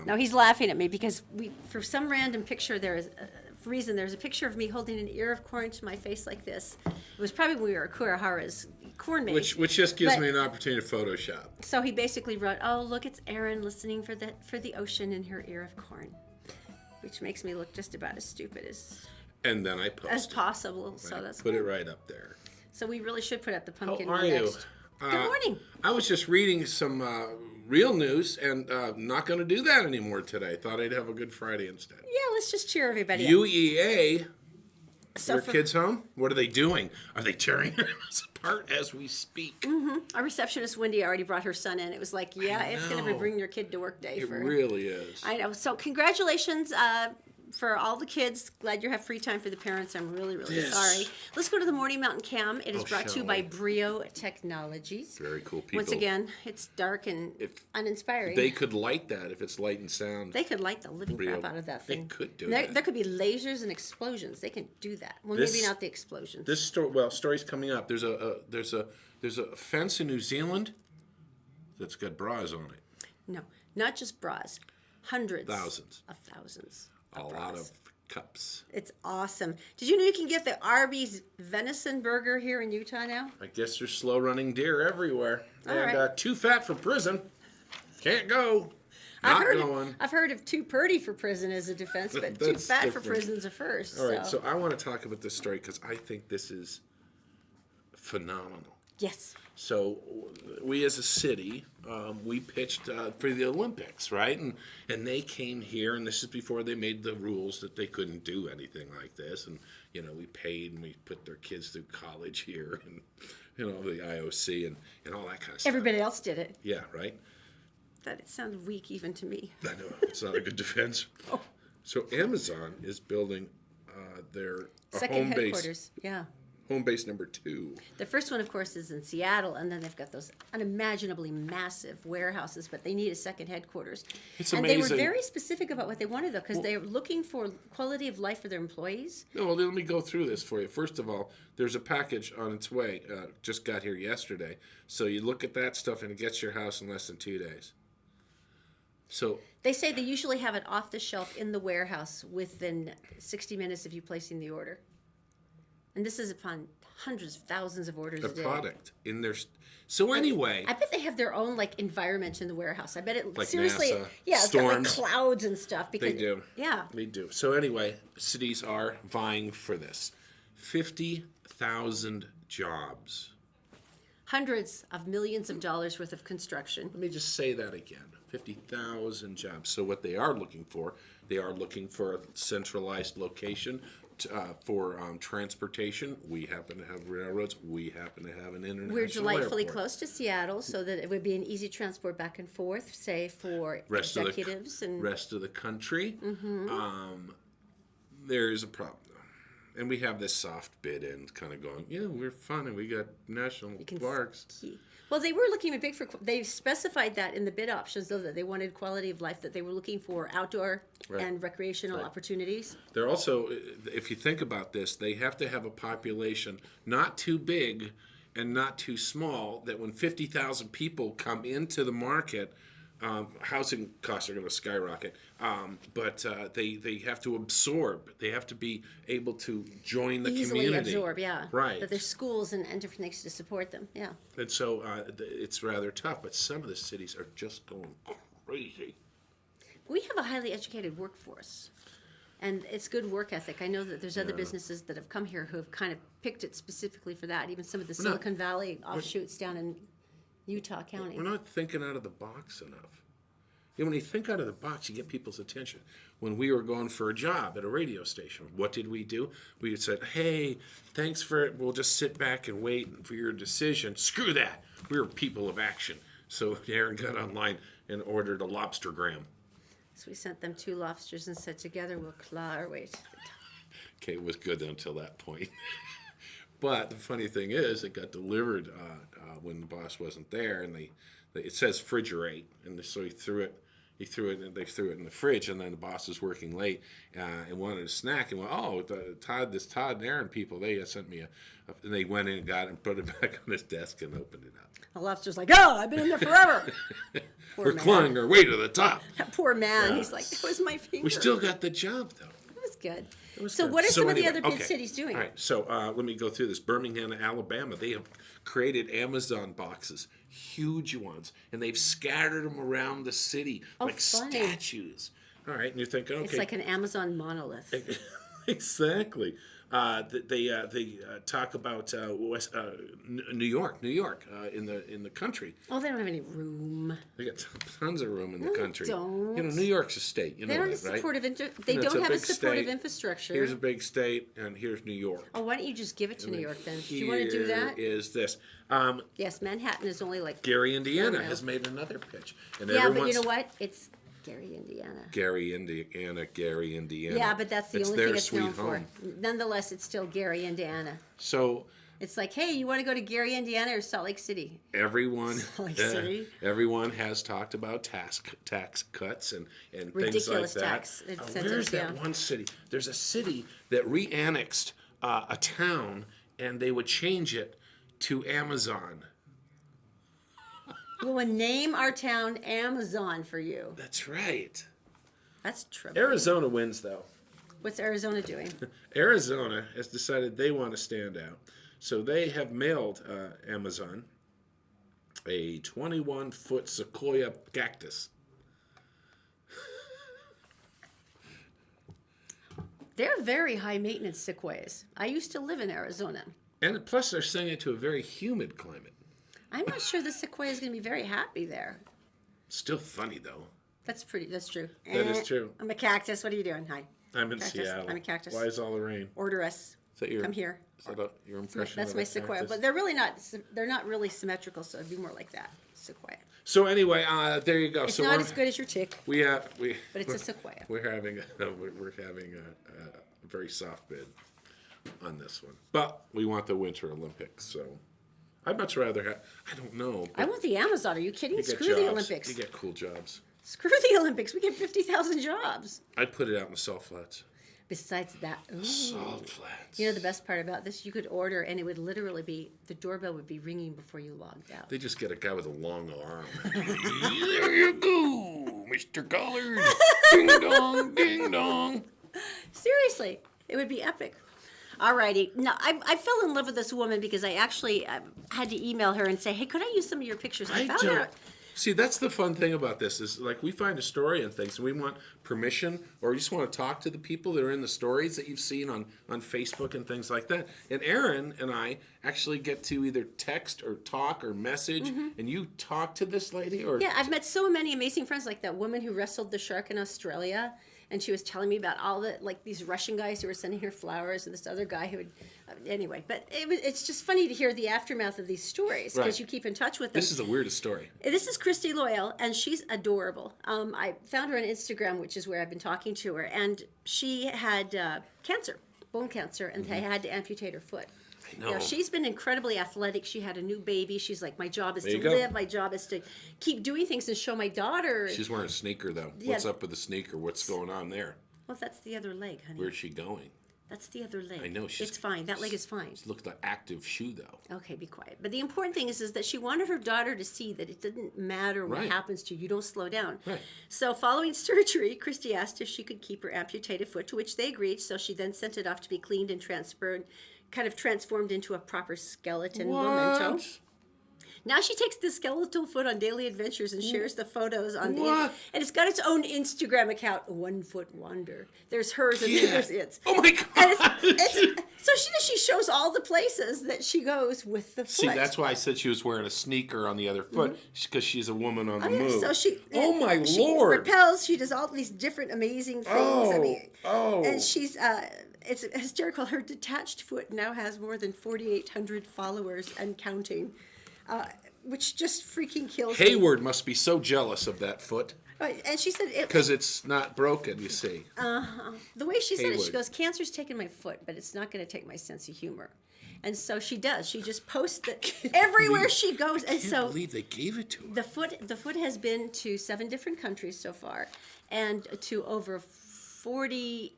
No, he's laughing at me because for some random picture, there's a picture of me holding an ear of corn to my face like this. It was probably when we were Kurahara's corn maze. Which just gives me an opportunity to Photoshop. So he basically wrote, "Oh, look, it's Erin listening for the ocean in her ear of corn," which makes me look just about as stupid and then I post as possible. Right? So that's put cool. it right up there. So we really should put up the pumpkin. How are you? Next. Good morning. I was just reading some real news, and not going to do that anymore today. Thought I'd have a good Friday instead. Yeah, let's just cheer everybody up. UEA, So your kids home? What are they doing? Are they tearing us apart as we speak? Mm-hmm. Our receptionist, Wendy, already brought her son in. It was like, yeah, it's going to be bring your kid to work day. It really is. I know. So congratulations for all the kids. Glad you have free time for the parents. I'm really, really sorry. Let's go to the Morning Mountain Cam. It is brought to you by Brio Technologies. Very cool people. Once again, it's dark and uninspiring. They could light that if it's light and sound. They could light the living crap out of that thing. They could do that. There could be lasers and explosions. They can do that. Well, maybe not the explosions. This story's coming up. There's a fence in New Zealand that's got bras on it. No, not just bras. Hundreds. Thousands. Of thousands. A lot of cups. It's awesome. Did you know you can get the Arby's venison burger here in Utah now? I guess there's slow running deer everywhere. All and right. Too fat for prison. Can't go. Not going. I've heard of too purty for prison as a defense, but too fat for prison's a first. All right, so I want to talk about this story because I think this is phenomenal. Yes. So we as a city, we pitched for the Olympics, right? And they came here, and this is before they made the rules that they couldn't do anything like this. And, we paid, and we put their kids through college here, and, the IOC and all that kind of stuff. Everybody else did it. Yeah, right? That it sounded weak even to me. I know, it's not a good defense. Oh. So Amazon is building their second headquarters. Yeah. Home base number 2. The first one, of course, is in Seattle, and then they've got those unimaginably massive warehouses, but they need a second headquarters. It's and amazing. they were very specific about what they wanted, though, because they're looking for quality of life for their employees. No, well, let me go through this for you. First of all, there's a package on its way. Just got here yesterday. So you look at that stuff, and it gets your house in less than 2 days. So they say they usually have it off the shelf in the warehouse within 60 minutes of you placing the order. And this is upon hundreds, thousands of orders a day. Product in their. So anyway, I bet they have their own environment in the warehouse. I bet it like seriously, NASA, it's storms. got clouds and stuff. Because, they do. Yeah, they do. So anyway, cities are vying for this. 50,000 jobs. Hundreds of millions of dollars worth of construction. Let me just say that again. 50,000 jobs. So what they are looking for a centralized location for transportation. We happen to have railroads. We happen to have an international We're delightfully airport. Close to Seattle, so that it would be an easy transport back and forth, say, for executives and rest of the country. Mm-hmm. There's a problem, though. And we have this soft bid in kind of going, yeah, we're fun, and we got national parks. Well, they were looking big for. They specified that in the bid options, though, that they wanted quality of life, that they were looking for outdoor and recreational opportunities. They're also, if you think about this, they have to have a population not too big and not too small, that when 50,000 people come into the market, housing costs are going to skyrocket. But they have to absorb. They have to be able to join the Easily community. absorb, yeah. Right. That there's schools and different things to support them, yeah. And so it's rather tough. But some of the cities are just going crazy. We have a highly educated workforce, and it's good work ethic. I know that there's other businesses that have come here who have kind of picked it specifically for that, even some of the Silicon Valley offshoots down in Utah County. We're not thinking out of the box enough. When you think out of the box, you get people's attention. When we were going for a job at a radio station, what did we do? We said, hey, thanks for it. We'll just sit back and wait for your decision. Screw that. We were people of action. So Erin got online and ordered a lobster gram. So we sent them 2 lobsters and said, together we'll claw our way to the top. Okay, it was good until that point. But the funny thing is, it got delivered when the boss wasn't there, and it says refrigerate, and so he threw it in the fridge, and then the boss was working late and wanted a snack, and went, oh, Todd and Erin people, they sent me and they went in and got it and put it back on his desk and opened it up. The lobster's like, oh, I've been in there forever. Poor We're man. clawing our way to the top. That poor man. Yeah. He's like, that was my finger. We still got the job, though. It was good. Was So good. what are some of the anyway, other big okay. cities doing? All right, so let me go through this. Birmingham, Alabama, they have created Amazon boxes, huge ones, and they've scattered them around the city like funny. statues. All right, and you're thinking, okay. It's like an Amazon monolith. Exactly. They talk about New York in the country. Oh, they don't have any room. They got tons of room in the country. Don't. You know, New York's a state. You They know don't have that, right? supportive. They You know, it's don't have a big supportive state. infrastructure. Here's a big state, and here's New York. Oh, why don't you just give it to New York then? Do you want to do that? Here is this. Yes, Manhattan is only like. Gary, Indiana, miles. has made another pitch, and Yeah, but you everyone's know what? It's Gary, Indiana. Gary, Indiana. Yeah, but that's the It's only their thing it's sweet known home. for. Nonetheless, it's still Gary, Indiana. So It's like, hey, you want to go to Gary, Indiana, or Salt Lake City? everyone, Salt Lake City. everyone has talked about tax cuts and things like Ridiculous that. tax incentives, Where's that yeah. one city? There's a city that re-annexed a town, and they would change it to Amazon. We will name our town Amazon for you. That's right. That's true. Arizona wins, though. What's Arizona doing? Arizona has decided they want to stand out. So they have mailed Amazon a 21-foot sequoia cactus. They're very high maintenance sequoias. I used to live in Arizona. And plus, they're sending it to a very humid climate. I'm not sure the sequoia is going to be very happy there. Still funny, though. That's true. That is true. I'm a cactus. What are you doing? Hi. I'm in Cactus. Seattle. I'm a cactus. Why is all the rain? Order us. Is that your, Come here. Is that your impression That's of my a sequoia, cactus? but they're really not. They're not really symmetrical, so it'd be more like that sequoia. So anyway, there you go. It's so not we're- as good as your tick, We but it's a sequoia. We're having a very soft bid on this one, but we want the Winter Olympics. So I'd much rather have. I don't know. I want the Amazon. Are you kidding? You get Screw the jobs. Olympics. You get cool jobs. Screw the Olympics. We get 50,000 jobs. I'd put it out in the salt flats. Besides that, ooh. Salt flats. You know the best part about this? You could order, and it would literally be the doorbell would be ringing before you logged out. They just get a guy with a long arm. There you go, Mr. Collard. Ding dong, ding dong. Seriously, it would be epic. Alrighty. Now, I fell in love with this woman because I actually had to email her and say, hey, could I use some of your pictures? I found her. See, that's the fun thing about this is like we find a story and things, and we want permission, or we just want to talk to the people that are in the stories that you've seen on Facebook and things like that. And Erin and I actually get to either text or talk or message, and you talk to this lady, or Yeah, I've met so many amazing friends, like that woman who wrestled the shark in Australia. And she was telling me about all the, like, these Russian guys who were sending her flowers, and this other guy who would, anyway. But it's just funny to hear the aftermath of these stories because Right. you keep in touch with them. this is the weirdest story. This is Christy Loyal, and she's adorable. I found her on Instagram, which is where I've been talking to her, and she had cancer, bone cancer, and they had to amputate her foot. I know. Now, she's been incredibly athletic. She had a new baby. She's like, my job is There to you go. live. My job is to keep doing things and show my daughter. She's wearing a sneaker though. Yeah. What's up with the sneaker? What's going on there? Well, that's the other leg, honey. Where's she going? That's the other leg. I know, It's fine. That leg is fine. It looked like an active shoe though. Okay, be quiet. But the important thing is that she wanted her daughter to see that it didn't matter what Right. happens to you. You don't slow down. Right. So following surgery, Christy asked if she could keep her amputated foot, to which they agreed. So she then sent it off to be cleaned and transformed into a proper skeleton memento. Now she takes the skeletal foot on daily adventures and shares the photos on What? and it's got its own Instagram account, One Foot Wonder. There's hers and then there's its. Oh my god! And so she shows all the places that she goes with the foot. See, that's why I said she was wearing a sneaker on the other foot, because she's a woman on the move. So she. Oh my she lord! Repels. She does all these different amazing things. Oh. And she's. It's hysterical. Her detached foot now has more than 4,800 followers and counting, which just freaking kills me. Hayward must be so jealous of that foot And she said because it's not broken. You see. the way she said it, she Hayward. goes, "Cancer's taken my foot, but it's not going to take my sense of humor." And so she does. She just posts it everywhere she goes. And I can't so believe they gave it to her. the foot has been to 7 different countries so far, and to over 40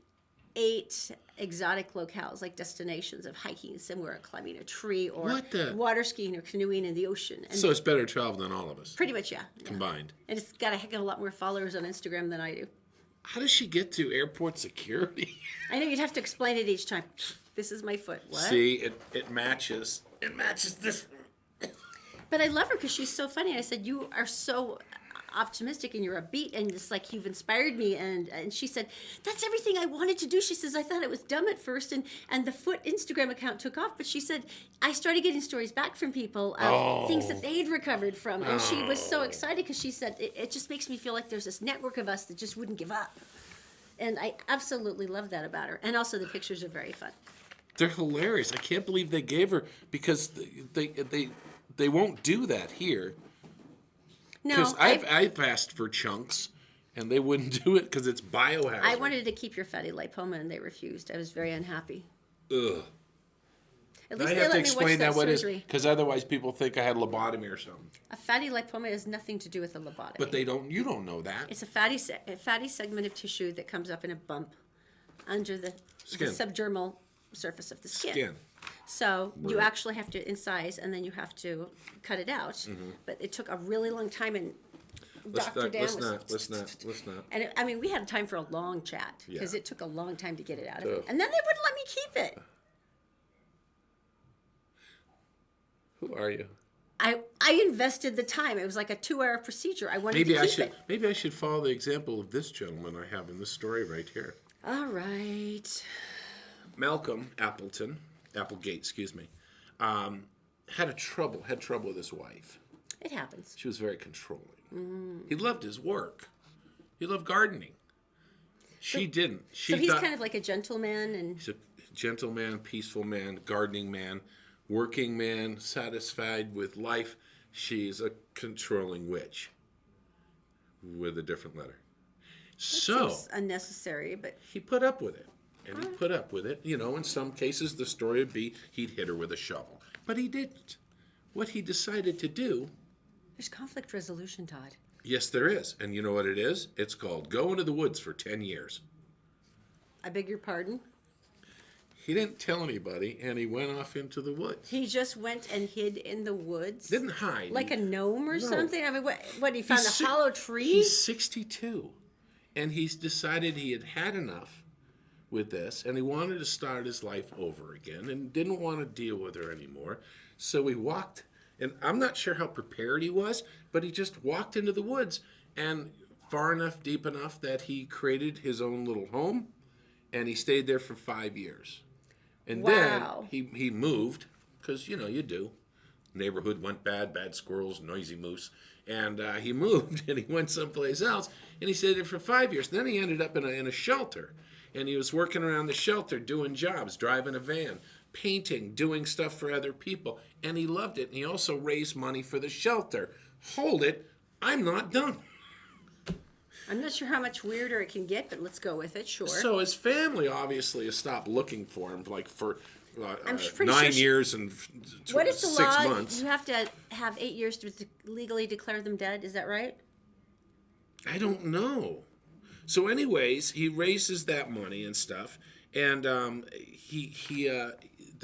8 exotic locales, like destinations of hiking somewhere, climbing a tree, or What the- water skiing or canoeing in the ocean. And So it's better travel than all of us pretty much, yeah. combined. And it's got a heck of a lot more followers on Instagram than I do. How does she get to airport security? I know you'd have to explain it each time. This is my foot. What? See, it matches. It matches this. But I love her because she's so funny. I said, you are so optimistic and you're upbeat and just like you've inspired me. And she said, that's everything I wanted to do. She says, I thought it was dumb at first and the Foot Instagram account took off. But she said, I started getting stories back from people of things that they'd recovered from. And she was so excited because she said, it just makes me feel like there's this network of us that just wouldn't give up. And I absolutely love that about her. And also the pictures are very fun. They're hilarious. I can't believe they gave her, because they won't do that here. No, Because I've asked for chunks, and they wouldn't do it because it's biohazard. I wanted to keep your fatty lipoma, and they refused. I was very unhappy. Ugh. At I least they have to let me watch explain that what it is, surgery. because otherwise people think I had lobotomy or something. A fatty lipoma has nothing to do with a lobotomy. But you don't know that. It's a fatty segment of tissue that comes up in a bump under the Skin. subdermal surface of the Skin. So you actually have to incise, and then you have to cut it out. Mm-hmm. But it took a really long time, and Let's Dr. Dan not. And I mean, we had time for a long chat because Yeah. it took a long time to get it out of So- him. And then they wouldn't let me keep it. Who are you? I invested the time. It was like a 2-hour procedure. I wanted to keep it. Maybe I should follow the example of this gentleman I have in this story right here. All right. Malcolm Applegate, excuse me, had trouble with his wife. It happens. She was very controlling. He loved his work. He loved gardening. She didn't. So he's kind of like a gentleman, and He's a gentleman, peaceful man, gardening man, working man, satisfied with life. She's a controlling witch with a different letter. So seems unnecessary, but he put up with it. And he put up with it. You know, in some cases, the story would be he'd hit her with a shovel. But he didn't. What he decided to do, there's conflict resolution, Todd. yes, there is. And you know what it is? It's called go into the woods for 10 years. I beg your pardon? He didn't tell anybody, and he went off into the woods. He just went and hid in the woods? Didn't hide. Like a gnome or No. something? I mean, what he found He's a hollow tree? He's 62. And he's decided he had enough with this, and he wanted to start his life over again and didn't want to deal with her anymore. So he walked, and I'm not sure how prepared he was, but he just walked into the woods, and far enough, deep enough that he created his own little home, and he stayed there for 5 years. And Wow. then he moved, because, you know, you do. Neighborhood went bad squirrels, noisy moose. And he moved, and he went someplace else, and he stayed there for 5 years. Then he ended up in a shelter, and he was working around the shelter, doing jobs, driving a van, painting, doing stuff for other people, and he loved it. And he also raised money for the shelter. Hold it, I'm not done. I'm not sure how much weirder it can get, but let's go with it, sure. So his family obviously has stopped looking for him, like for I'm pretty 9 sure years and what is the 6 law? months. You have to have 8 years to legally declare them dead. Is that right? I don't know. So, anyways, he raises that money and stuff, and the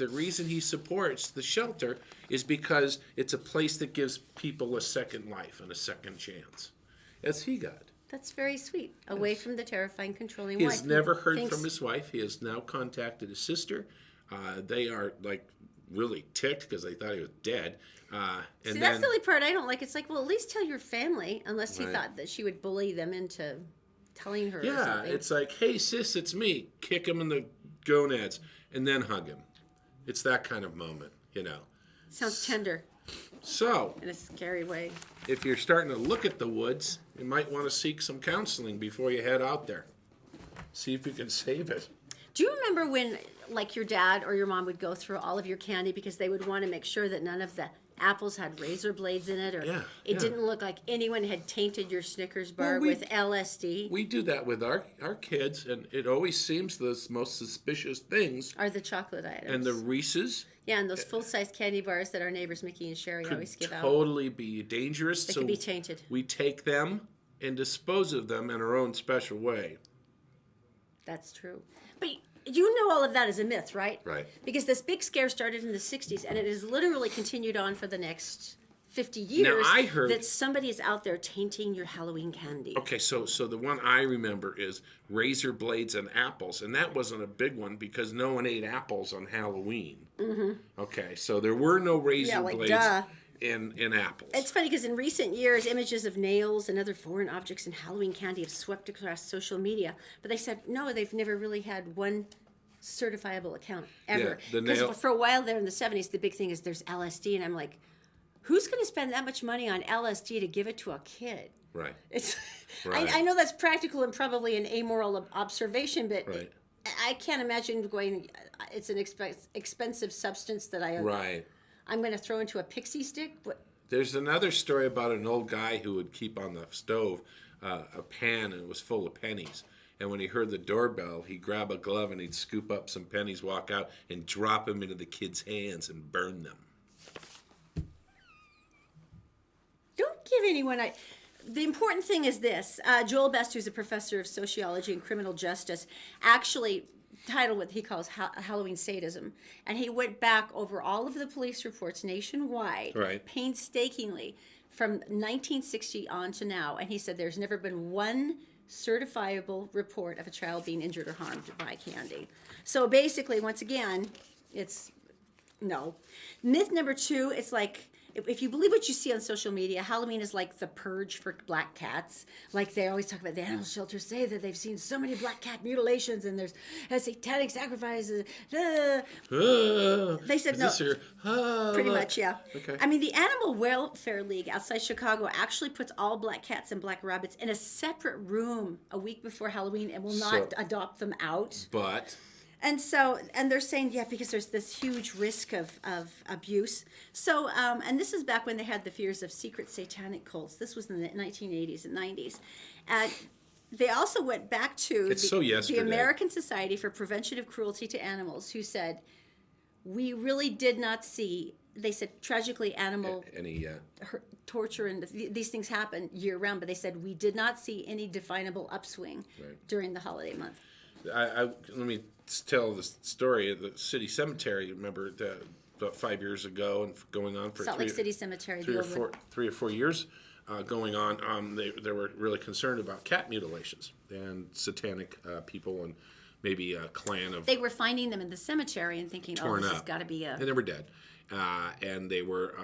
reason he supports the shelter is because it's a place that gives people a second life and a second chance, as he got. That's very sweet. Away from the terrifying, controlling He wife. has never heard Thinks- from his wife. He has now contacted his sister. They are like really ticked because they thought he was dead. And See, then, that's the only part I don't like. It's like, well, at least tell your family, unless he Right. thought that she would bully them into telling her or yeah, something. it's like, hey sis, it's me. Kick him in the gonads and then hug him. It's that kind of moment, you know. Sounds tender So, in a scary way. if you're starting to look at the woods, you might want to seek some counseling before you head out there. See if you can save it. Do you remember when, like, your dad or your mom would go through all of your candy because they would want to make sure that none of the apples had razor blades in it, or Yeah, it yeah. didn't look like anyone had tainted your Snickers bar we- with LSD? We do that with our kids, and it always seems the most suspicious things. Or the chocolate items. And the Reese's yeah, and those full-size candy bars that our neighbors Mickey and Sherry could always give out. totally be dangerous. They so can be tainted. we take them and dispose of them in our own special way. That's true. But you know all of that is a myth, right? Right. Because this big scare started in the 60s, and it has literally continued on for the next 50 years. I heard that somebody is out there tainting your Halloween candy. Okay, so the one I remember is razor blades and apples, and that wasn't a big one because no one ate apples on Halloween. Mm-hmm. Okay, so there were no razor blades in apples. It's funny because in recent years, images of nails and other foreign objects in Halloween candy have swept across social media. But they said, no, they've never really had one certifiable account ever. Because for a while there in the 70s, the big thing is there's LSD, and I'm like, who's going to spend that much money on LSD to give it to a kid? Right. It's. Right. I know that's practical and probably an amoral observation, but right. I can't imagine going. It's an expensive substance that I'm going to throw into a pixie stick. But there's another story about an old guy who would keep on the stove a pan, and it was full of pennies. And when he heard the doorbell, he'd grab a glove and he'd scoop up some pennies, walk out, and drop them into the kids' hands and burn them. Don't give anyone. The important thing is this. Joel Best, who's a professor of sociology and criminal justice, actually titled what he calls Halloween sadism. And he went back over all of the police reports nationwide, painstakingly, from 1960 on to now. And he said there's never been one certifiable report of a child being injured or harmed by candy. So basically, once again, it's no. Myth number 2, it's like, if you believe what you see on social media, Halloween is like the purge for black cats. Like they always talk about, the animal shelters say that they've seen so many black cat mutilations and there's satanic sacrifices. They said no. Pretty much, yeah. Okay. I mean, the Animal Welfare League outside Chicago actually puts all black cats and black rabbits in a separate room a week before Halloween and will not adopt them out. But... And they're saying, because there's this huge risk of abuse. So, and this is back when they had the fears of secret satanic cults. This was in the 1980s and 90s. And they also went back to the American Society for Prevention of Cruelty to Animals, who said, we really did not see, they said, tragically, animal torture and these things happen year-round, but they said, we did not see any definable upswing during the holiday month. Let me tell the story of the city cemetery. Remember about 5 years ago, and going on for Salt Lake City Cemetery, 3 or 4 years going on. They were really concerned about cat mutilations and satanic people, and maybe a clan of. They were finding them in the cemetery and thinking, "Oh, this has got to be a." And they were dead, and they were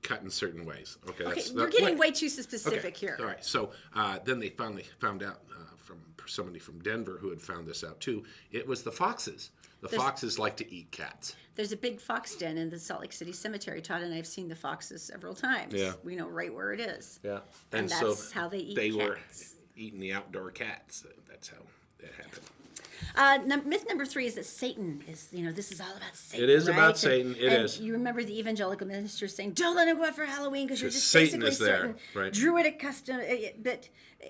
cut in certain ways. Okay, you're getting way too specific here. All right, so then they finally found out from somebody from Denver who had found this out too. It was the foxes. Foxes like to eat cats. There's a big fox den in the Salt Lake City Cemetery. Todd and I have seen the foxes several times. Yeah. We know right where it is. Yeah. And that's how they eat cats. They were eating the outdoor cats. That's how that happened. Myth number 3 is that Satan is, this is all about Satan. It is about Satan. It is. You remember the evangelical ministers saying, don't let him go out for Halloween because you're just Satan basically is there, certain right? Druidic custom. But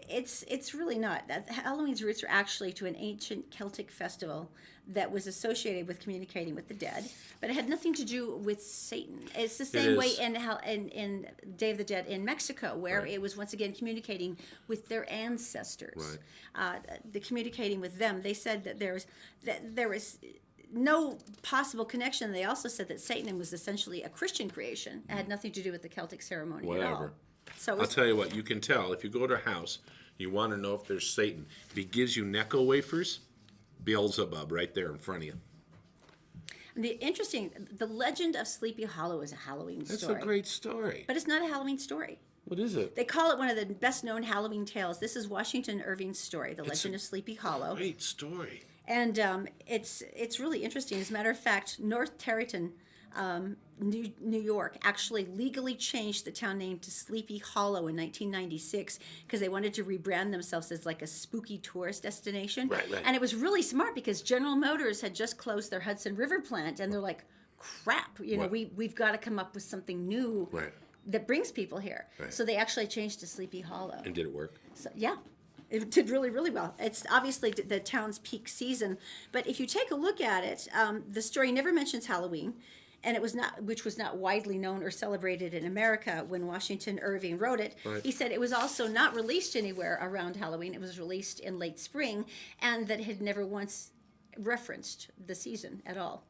it's really not. Halloween's roots are actually to an ancient Celtic festival that was associated with communicating with the dead, but it had nothing to do with Satan. It's the same way in Day of the Dead in Mexico, where it was once again communicating with their ancestors. Right. The communicating with them. They said that there was no possible connection. They also said that Satan was essentially a Christian creation. It had nothing to do with the Celtic ceremony at all. So I'll tell you what, you can tell if you go to a house, you want to know if there's Satan. If he gives you Necco wafers, Beelzebub right there in front of you. The legend of Sleepy Hollow is a Halloween story. That's a great story. But it's not a Halloween story. What is it? They call it one of the best-known Halloween tales. This is Washington Irving's story, The Legend of Sleepy Hollow. Great story. And it's really interesting. As a matter of fact, North Tarrytown, New York, actually legally changed the town name to Sleepy Hollow in 1996 because they wanted to rebrand themselves as like a spooky tourist destination. Right. And it was really smart because General Motors had just closed their Hudson River plant, and they're like, crap, we've got to come up with something new that brings people here. Right. So they actually changed to Sleepy Hollow. And did it work? So, yeah. It did really, really well. It's obviously the town's peak season. But if you take a look at it, the story never mentions Halloween. and it was not, which was not widely known or celebrated in America when Washington Irving wrote it. Right. He said it was also not released anywhere around Halloween. It was released in late spring, and that it had never once referenced the season at all.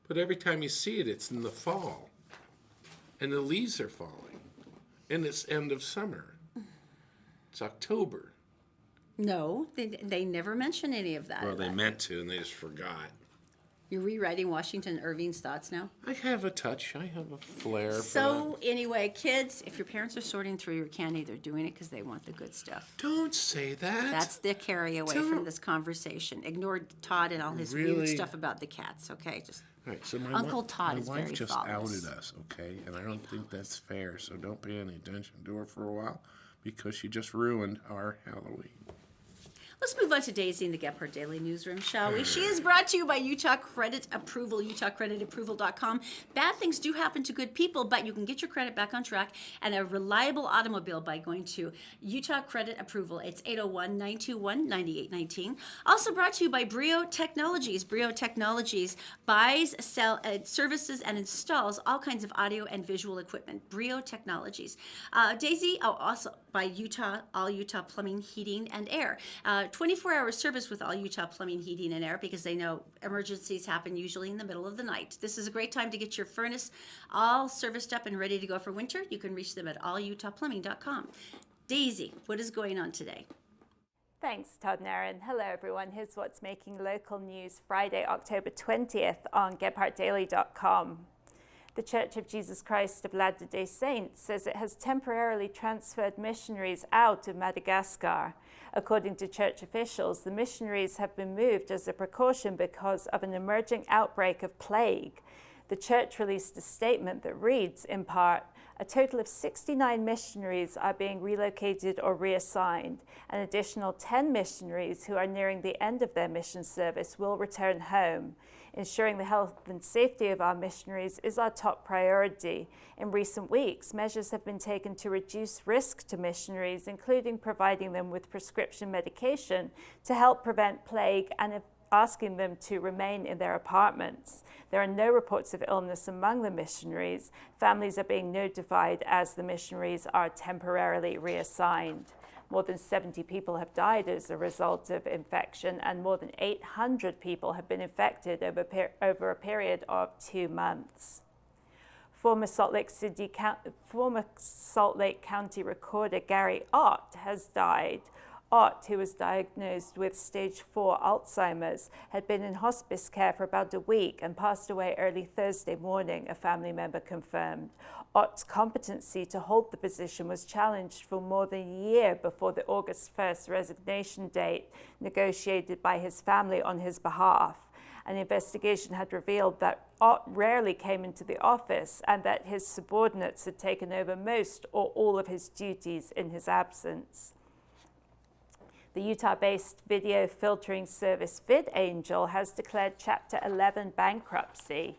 But every time you see it, it's in the fall, and the leaves are falling, and it's end of summer. It's October. No, they never mention any of that. Well, they meant to, and they just forgot. You're rewriting Washington Irving's thoughts now? I have a touch. I have a flair. So anyway, kids, if your parents are sorting through your candy, they're doing it because they want the good stuff. Don't say that. That's the carry away from this conversation. Ignore Todd and all his weird stuff about the cats, okay? Just All right, so Uncle Todd is my very wife just thoughtless. outed us, okay? And I don't think that's fair, so don't pay any attention to her for a while because she just ruined our Halloween. Let's move on to Daisy in the Gephardt Daily Newsroom, shall we? She is brought to you by Utah Credit Approval, utahcreditapproval.com. Bad things do happen to good people, but you can get your credit back on track and a reliable automobile by going to Utah Credit Approval. It's 801-921-9819. Also brought to you by Brio Technologies. Brio Technologies buys, sells, services, and installs all kinds of audio and visual equipment. Brio Technologies. Daisy, also by All Utah Plumbing, Heating, and Air. 24-hour service with All Utah Plumbing, Heating, and Air because they know emergencies happen usually in the middle of the night. This is a great time to get your furnace all serviced up and ready to go for winter. You can reach them at allutahplumbing.com. Daisy, what is going on today? Thanks, Todd and Erin. Hello, everyone. Here's what's making local news Friday, October 20th on GephartDaily.com. The Church of Jesus Christ of Latter-day Saints says it has temporarily transferred missionaries out of Madagascar. According to church officials, the missionaries have been moved as a precaution because of an emerging outbreak of plague. The church released a statement that reads, in part, a total of 69 missionaries are being relocated or reassigned. An additional 10 missionaries who are nearing the end of their mission service will return home. Ensuring the health and safety of our missionaries is our top priority. In recent weeks, measures have been taken to reduce risk to missionaries, including providing them with prescription medication to help prevent plague and asking them to remain in their apartments. There are no reports of illness among the missionaries. Families are being notified as the missionaries are temporarily reassigned. More than 70 people have died as a result of infection, and more than 800 people have been infected over a period of 2 months. Former Salt Lake County recorder Gary Ott has died. Ott, who was diagnosed with stage 4 Alzheimer's, had been in hospice care for about a week and passed away early Thursday morning, a family member confirmed. Ott's competency to hold the position was challenged for more than a year before the August 1st resignation date negotiated by his family on his behalf. An investigation had revealed that Ott rarely came into the office and that his subordinates had taken over most or all of his duties in his absence. The Utah-based video filtering service VidAngel has declared Chapter 11 bankruptcy.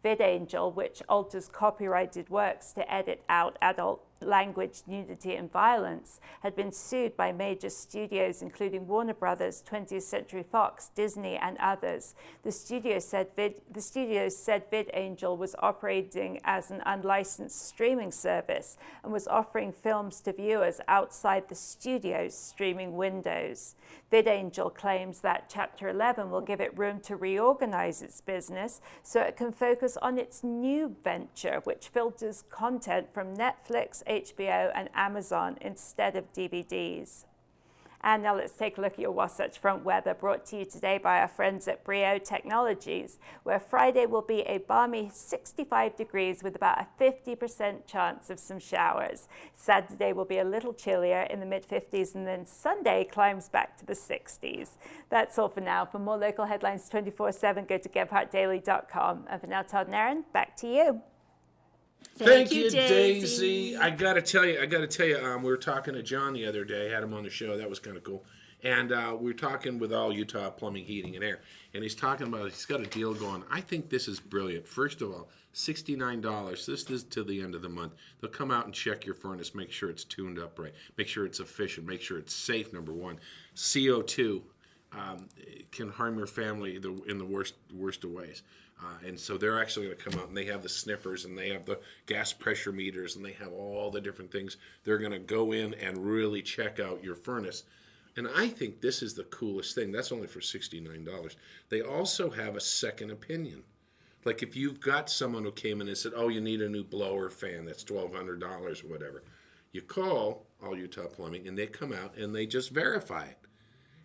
VidAngel, which alters copyrighted works to edit out adult language, nudity, and violence, had been sued by major studios including Warner Brothers, 20th Century Fox, Disney, and others. The studios said VidAngel was operating as an unlicensed streaming service and was offering films to viewers outside the studio's streaming windows. VidAngel claims that Chapter 11 will give it room to reorganize its business so it can focus on its new venture, which filters content from Netflix, HBO, and Amazon instead of DVDs. And now let's take a look at your Wasatch Front weather, brought to you today by our friends at Brio Technologies, where Friday will be a balmy 65 degrees with about a 50% chance of some showers. Saturday will be a little chillier in the mid-50s, and then Sunday climbs back to the 60s. That's all for now. For more local headlines 24/7, go to GephartDaily.com. And for now, Todd and Erin, back to you. Thank you, Daisy. I gotta tell you, we were talking to John the other day, had him on the show, that was kind of cool. And we were talking with All Utah Plumbing, Heating, and Air. And he's talking about, he's got a deal going. I think this is brilliant. First of all, $69. This is till the end of the month. They'll come out and check your furnace, make sure it's tuned up right, make sure it's efficient, make sure it's safe, number one. CO2. can harm your family in the worst of ways. And so they're actually going to come out, and they have the sniffers, and they have the gas pressure meters, and they have all the different things. They're going to go in and really check out your furnace. And I think this is the coolest thing. That's only for $69. They also have a second opinion. Like if you've got someone who came in and said, oh, you need a new blower fan, that's $1,200 or whatever. You call All Utah Plumbing, and they come out, and they just verify it.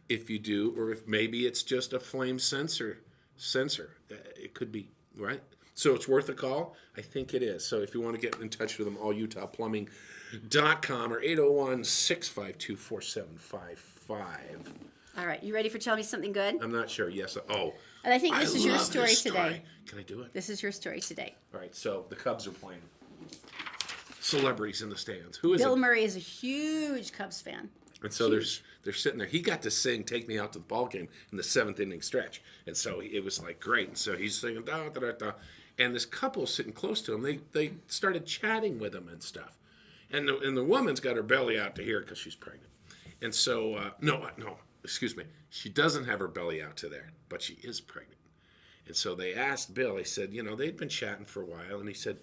If you do, or if maybe it's just a flame sensor, it could be, right? So it's worth a call? I think it is. So if you want to get in touch with them, allutahplumbing.com or 801-652-4755. All right, you ready for telling me something good? I'm not sure. Yes. Oh. And I think this is your love story this today. Can I do it? This is your story today. All right, so the Cubs are playing. Celebrities in the stands. Who is Bill it? Murray is a huge Cubs fan. And so they're sitting there. He got to sing "Take Me Out to the Ball Game" in the 7th inning stretch, and so it was like great. And so he's singing da da da da, and this couple sitting close to him, they started chatting with him and stuff, and the woman's got her belly out to here because she's pregnant, and so no, excuse me, she doesn't have her belly out to there, but she is pregnant, and so they asked Bill. They said, they'd been chatting for a while, and he said,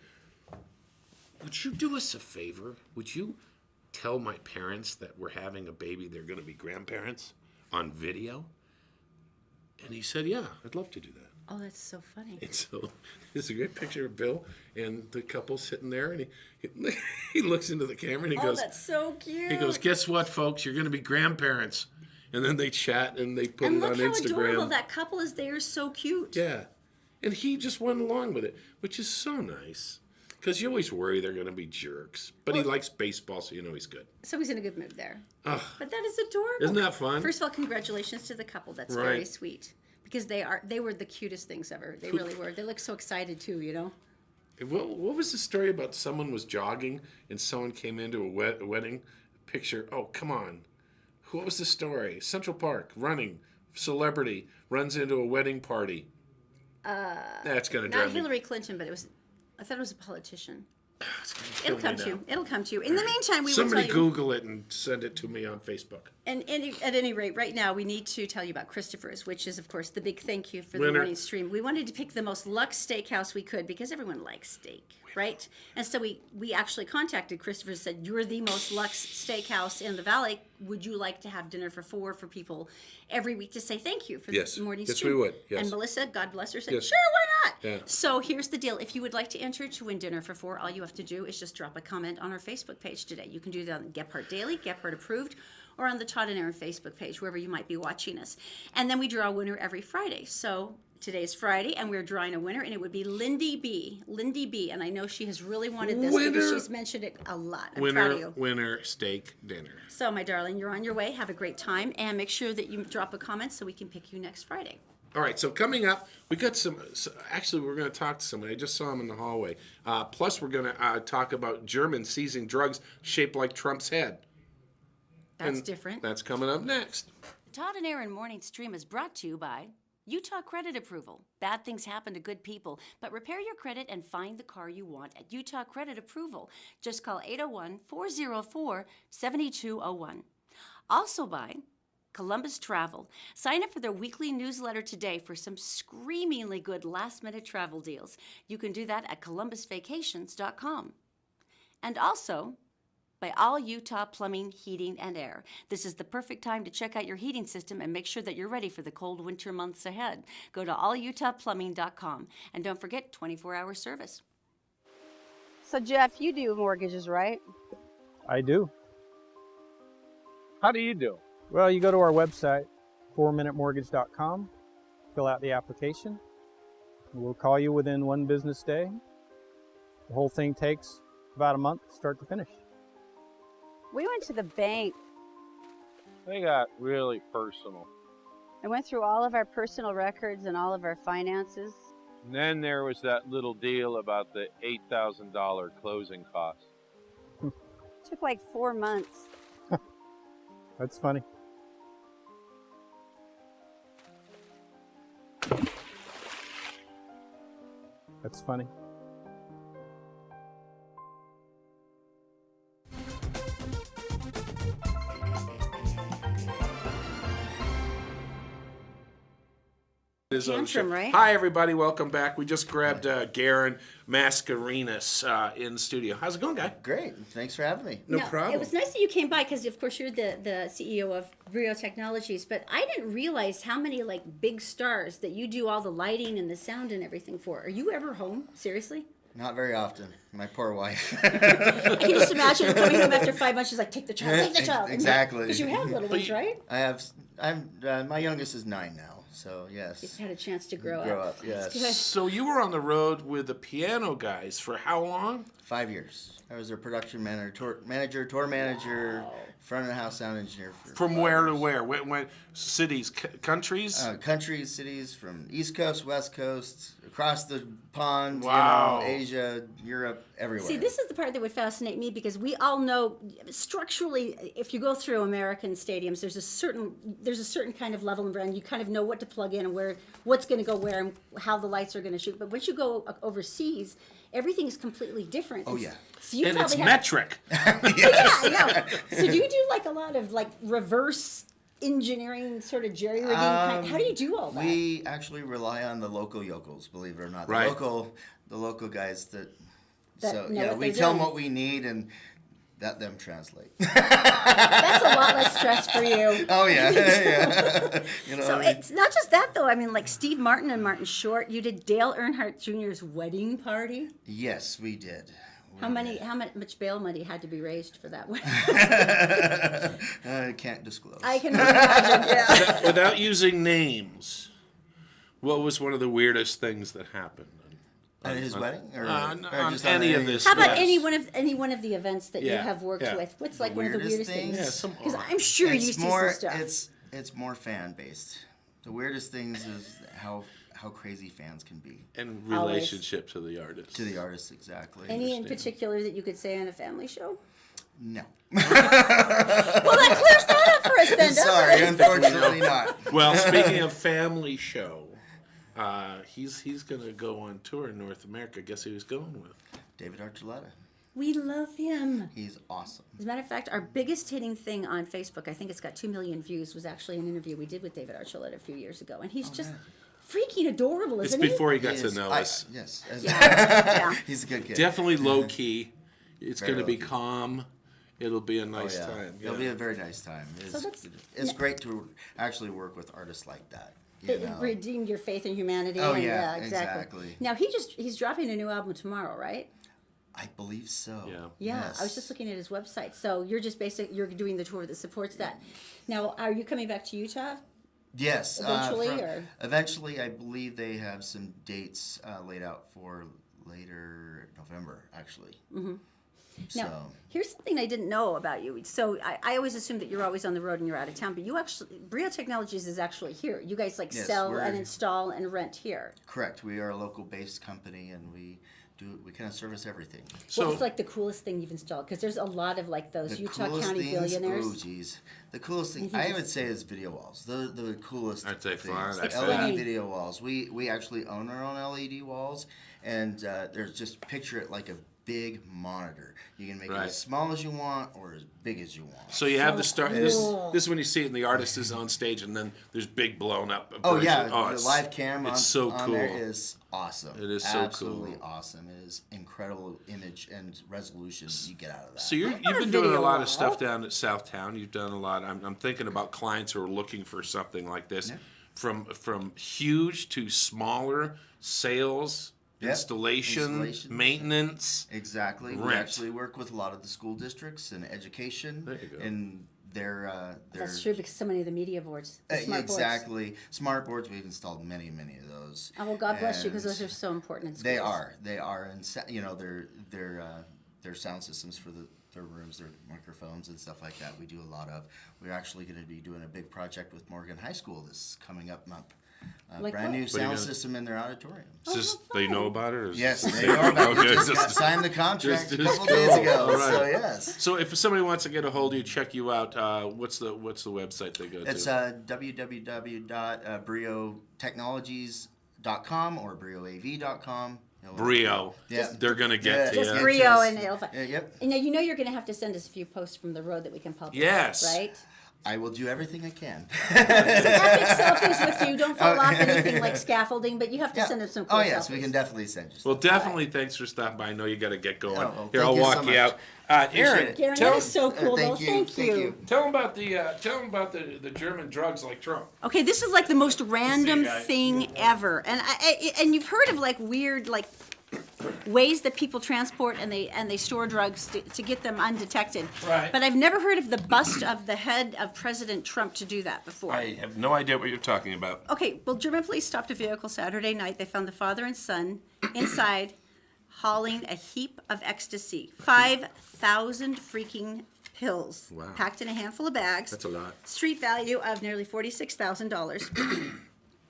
"Would you do us a favor? Would you tell my parents that we're having a baby, they're going to be grandparents on video?" And he said, yeah, I'd love to do that. Oh, that's so funny. And so there's a great picture of Bill and the couple sitting there, and he looks into the camera and he goes, that's so cute. he goes, guess what, folks, you're going to be grandparents. And then they chat and they put and it on look how Instagram. adorable that couple is. They are so cute. Yeah. And he just went along with it, which is so nice. Because you always worry they're going to be jerks. But he likes baseball, so he's good. So he's in a good mood there. Ugh. But that is adorable. Isn't that fun? First of all, congratulations to the couple. That's Right. very sweet. Because they were the cutest things ever. They really were. They look so excited too, What was the story about someone was jogging and someone came into a wedding picture? Oh, come on. What was the story? Central Park, running, celebrity, runs into a wedding party. That's going to drive Not me. Hillary Clinton, but I thought it was a politician. It's gonna It'll kill come me to now. you. It'll come to you. In the meantime, we will Somebody tell you. Google it and send it to me on Facebook. And at any rate, right now, we need to tell you about Christopher's, which is, of course, the big thank you for the Winner. morning stream. We wanted to pick the most luxe steakhouse we could because everyone likes steak, right? And so we actually contacted Christopher and said, you're the most luxe steakhouse in the valley. Would you like to have dinner for 4 for people every week to say thank you for Yes. the morning Yes, stream? we would. Yes. And Melissa, God bless her, said, Yes. sure, why not? Yeah. So here's the deal. If you would like to enter to win dinner for 4, all you have to do is just drop a comment on our Facebook page today. You can do that on Gephardt Daily, Gephardt Approved, or on the Todd and Erin Facebook page, wherever you might be watching us. And then we draw a winner every Friday. So today's Friday, and we're drawing a winner, and it would be Lindy B. Lindy B. And I know she has really wanted this Winner. because she's mentioned it a lot. I'm proud of you. Winner, steak dinner. So, my darling, you're on your way. Have a great time, and make sure that you drop a comment so we can pick you next Friday. All right, so coming up, we got actually, we're going to talk to somebody. I just saw him in the hallway. Plus, we're going to talk about Germans seizing drugs shaped like Trump's head. That's And different. That's coming up next. Todd and Erin Morning Stream is brought to you by Utah Credit Approval. Bad things happen to good people, but repair your credit and find the car you want at Utah Credit Approval. Just call 801-404-7201. Also by Columbus Travel. Sign up for their weekly newsletter today for some screamingly good last-minute travel deals. You can do that at columbusvacations.com. And also by All Utah Plumbing, Heating, and Air. This is the perfect time to check out your heating system and make sure that you're ready for the cold winter months ahead. Go to allutahplumbing.com, and don't forget 24-hour service. So, Jeff, you do mortgages, right? I do. How do you do? Well, you go to our website, 4minutemortgage.com, fill out the application. We'll call you within 1 business day. The whole thing takes about a month, start to finish. We went to the bank They got really personal. and went through all of our personal records and all of our finances. And then there was that little deal about the $8,000 closing costs. Took like 4 months. That's funny. That's funny. His own Tantrum, show. right? Hi, everybody. Welcome back. We just grabbed Garen Mascarenas in the studio. How's it going, guy? Great. Thanks for having me. No Now, problem. It was nice that you came by because, of course, you're the CEO of Brio Technologies. But I didn't realize how many like big stars that you do all the lighting and the sound and everything for. Are you ever home? Seriously? Not very often. My poor wife. I can just imagine her coming home after 5 months. She's like, "Take the child, take the child." Exactly. Because you have little ones, right? My youngest is 9 now, so yes. You've had a chance to grow Grow up. up, yes. That's good. So you were on the road with the piano guys for how long? 5 years. I was their production manager, tour manager, front of the house sound engineer. From 5 where to years. where? When cities, countries? Countries, cities, from East Coast, West Coast, across the pond, Wow. Asia, Europe, everywhere. See, this is the part that would fascinate me because we all know structurally, if you go through American stadiums, there's a certain kind of level and brand. You kind of know what to plug in and what's going to go where and how the lights are going to shoot. But once you go overseas, everything is completely different. Oh, yeah. So you And it's probably have, metric. yeah, I know. So do you do like a lot of like reverse engineering, sort of jerry rigging? How do you do all that? We actually rely on the local yokels, believe it or not. Right. The local guys that That so know yeah, what we they're tell them doing. what we need and that them translate. That's a lot less stress for you. Oh yeah, yeah. You know, So it's not just that though. I mean, like Steve Martin and Martin Short, you did Dale Earnhardt Jr.'s wedding party. yes, we did. How much bail money had to be raised for that one? I can't disclose. I can imagine. Yeah. Without using names, what was one of the weirdest things that happened? At his wedding, or on just any of this. How about Yes. any one of the events that you Yeah, have worked yeah. with? What's like one of the weirdest things? Yeah, some Because are. I'm sure you It's see more. some stuff. It's more fan based. The weirdest things is how crazy fans can be And Always. relationship to the artist. to the artists. Exactly. Any in understand. particular that you could say on a family show? No. Well, that clears that up for us then, doesn't Sorry, it? unfortunately not. Well, speaking of family show, he's going to go on tour in North America. Guess who he's going with? David Archuleta. We love him. He's awesome. As a matter of fact, our biggest hitting thing on Facebook, I think it's got 2 million views, was actually an interview we did with David Archuleta a few years ago. And he's just freaking adorable, It's isn't he? before he got He to is- know I- us. Yes. Yeah. He's a good kid. Definitely low key. It's Very going to be low-key. calm. It'll be a nice Oh, yeah. time. It'll be a very nice time. So that's- It's great to actually work with artists like that. You It know? redeemed your faith in humanity. Oh, and, yeah, exactly. exactly. Now he's dropping a new album tomorrow, right? I believe so. Yeah. Yeah, Yes. I was just looking at his website. So you're just you're doing the tour that supports that. Now, are you coming back to Utah? Yes. Eventually, or? Eventually, I believe they have some dates laid out for later November, actually. Mm-hmm. Now, So, here's something I didn't know about you. So I always assumed that you're always on the road and you're out of town, but you actually, Brio Technologies is actually here. You guys like Yes, sell we're- and install and rent here. correct. We are a local-based company, and we kind of service everything. So, What's like the coolest thing you've installed? Because there's a lot of like those The Utah coolest County things, billionaires. Oh, geez. The coolest thing I would say is video walls. The coolest I'd say things. fine, The I'd say that. LED video walls. We actually own our own LED walls, and there's just picture it like a big monitor. You can make it Right. as small as you want or as big as you want. so you have the start. cool. This is when you see it, and the artist is on stage, and then there's big blown up. Oh version. yeah, Oh, the it's- live cam it's on, so on cool. there is awesome. It is so absolutely cool. awesome. It is incredible image and resolution you get out of that. So you've a been doing a video lot wall. of stuff down at Southtown. You've done a lot. I'm thinking about clients who are looking for something like this, from huge to smaller sales, Yep. installation, maintenance. Exactly. We Rent. actually work with a lot of the school districts and education. There you go. And their That's true because so many of the media boards, the smart boards. exactly. Smart boards. We've installed many of those. Oh, well, God bless you because And those are so important in They schools. are. They are, and their sound systems for their rooms, their microphones and stuff like that. We do a lot of. We're actually going to be doing a big project with Morgan High School this coming up month. Like Brand what? new are you sound gonna- system in their auditorium. Is this, they know about it? Or is Yes, this- they are. About Okay, just got just- signed the contract a just couple go. days ago. All right. So yes. So if somebody wants to get a hold of you, check you out, what's the website they go It's to? www.briotechnologies.com or brioav.com. Brio. Yeah. They're gonna get to Just you. Brio and it'll. Yep. And now you know you're going to have to send us a few posts from the road that we can publish. Yes. Right. I will do everything I can. Epic selfies with you. Don't fall off anything like scaffolding, but you have to send us some cool Oh yes, selfies. we can definitely send you. Well, definitely thanks for stopping by. I know you got to get going. well, Here, thank I'll you walk so you much. out. Erin, it. Garen, tell that is so cool, though. Thank you. tell them about the German drugs like Trump. Okay, this is like the most random guys. thing ever, and you've heard of like weird like ways that people transport and they store drugs to get them undetected. Right. But I've never heard of the bust of the head of President Trump to do that before. I have no idea what you're talking about. Okay, well, German police stopped a vehicle Saturday night. They found the father and son inside hauling a heap of ecstasy. 5,000 freaking pills Wow. packed in a handful of bags. That's a lot. Street value of nearly $46,000.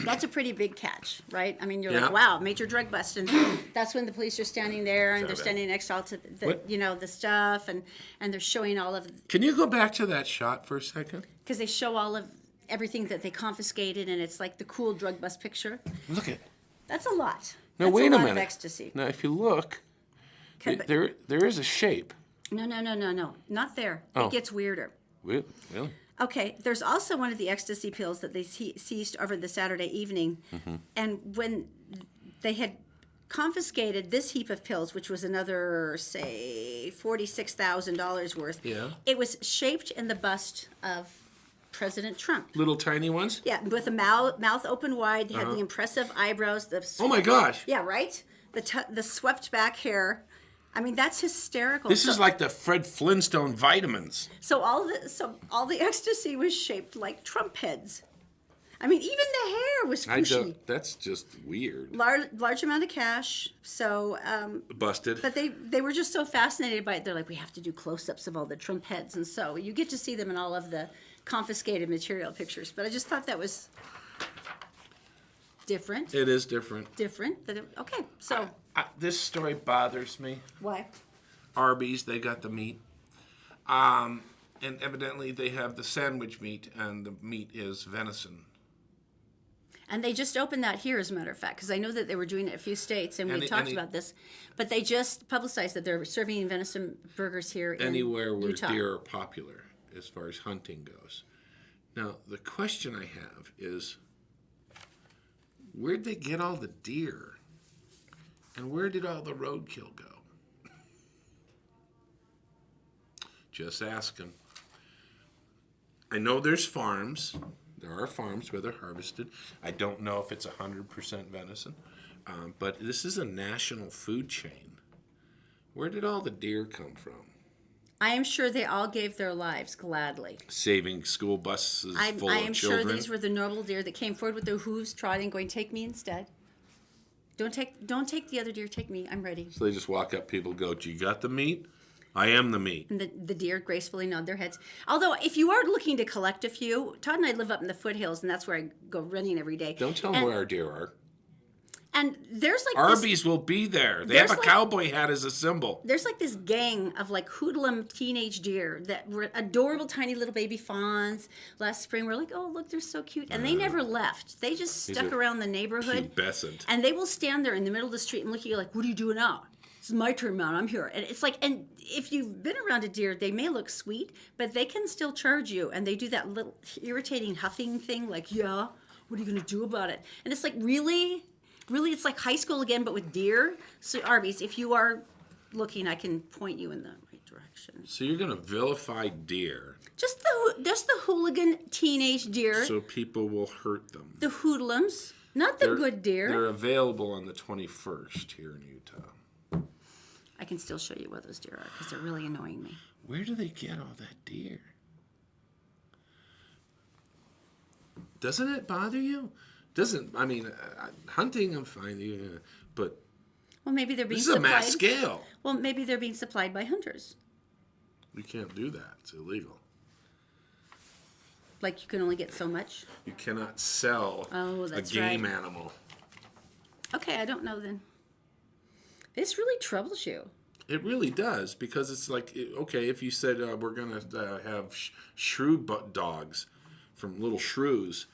That's a pretty big catch, right? I mean, you're Yeah. like, wow, major drug bust. And that's when the police are standing there and they're bad. standing next to all to the, What? the stuff and they're showing all of, Can you go back to that shot for a second? because they show all of everything that they confiscated and it's like the cool drug bust picture. Look at. That's a lot. Now That's wait a a lot minute. of ecstasy. Now, if you look, Okay, but- there is a shape. No, not there. Oh. It gets weirder. Really? Okay, there's also one of the ecstasy pills that they seized over the Saturday evening. And when they had confiscated this heap of pills, which was another, say, $46,000 worth, Yeah. it was shaped in the bust of President Trump. Little tiny ones. Yeah, with a mouth open wide, they had the impressive eyebrows. Oh my gosh! Yeah, right? The swept back hair. I mean, that's hysterical. This is like the Fred Flintstone vitamins. So all the ecstasy was shaped like Trump heads. I mean, even the hair was fishy. That's just weird. Large amount of cash. So, Busted. but they were just so fascinated by it. They're like, we have to do close-ups of all the Trump heads, and so you get to see them in all of the confiscated material pictures. But I just thought that was different. It is different. Okay, so This story bothers me. why? Arby's, they got the meat. And evidently they have the sandwich meat, and the meat is venison. And they just opened that here, as a matter of fact, because I know that they were doing it in a few states, and we talked Any- about this. But they just publicized that they're serving venison burgers here in Anywhere where Utah. deer are popular as far as hunting goes. Now, the question I have is, where'd they get all the deer? And where did all the roadkill go? Just asking. I know there's farms. There are farms where they're harvested. I don't know if it's 100% venison. But this is a national food chain. Where did all the deer come from? I am sure they all gave their lives gladly. Saving school buses full I of am children. sure these were the noble deer that came forward with their hooves trotting, going, "Take me instead. Don't take the other deer. Take me. I'm ready." So they just walk up, people go, "You got the meat? I am the meat." And the deer gracefully nod their heads. Although, if you are looking to collect a few, Todd and I live up in the foothills, and that's where I go running every day. Don't tell them where our deer are. And there's like Arby's will be there. They have there's a like- cowboy hat as a symbol. There's like this gang of like hoodlum teenage deer that were adorable tiny little baby fawns. Last spring we're like, oh look, they're so cute. And they never left. They just stuck are around the neighborhood. Pubescent. And they will stand there in the middle of the street and look at you like, what are you doing out? This is my turn, man. I'm here. And it's like, and if you've been around a deer, they may look sweet, but they can still charge you. And they do that little irritating huffing thing like, yeah, what are you going to do about it? And it's like, really, it's like high school again, but with deer. So Arby's, if you are looking, I can point you in the right direction. So you're going to vilify deer Just the hooligan teenage deer, so people will hurt them. the hoodlums, not the good deer. They're available on the 21st here in Utah. I can still show you where those deer are because they're really annoying me. Where do they get all that deer? Doesn't it bother you? Hunting I'm fine, but Well, maybe they're being this is a supplied. mass scale. Well, maybe they're being supplied by hunters. You can't do that. It's illegal. Like you can only get so much. You cannot sell a that's game right. animal. Okay, I don't know then. This really troubles you. It really does, because it's like, okay, if you said we're going to have shrew dogs from little shrews,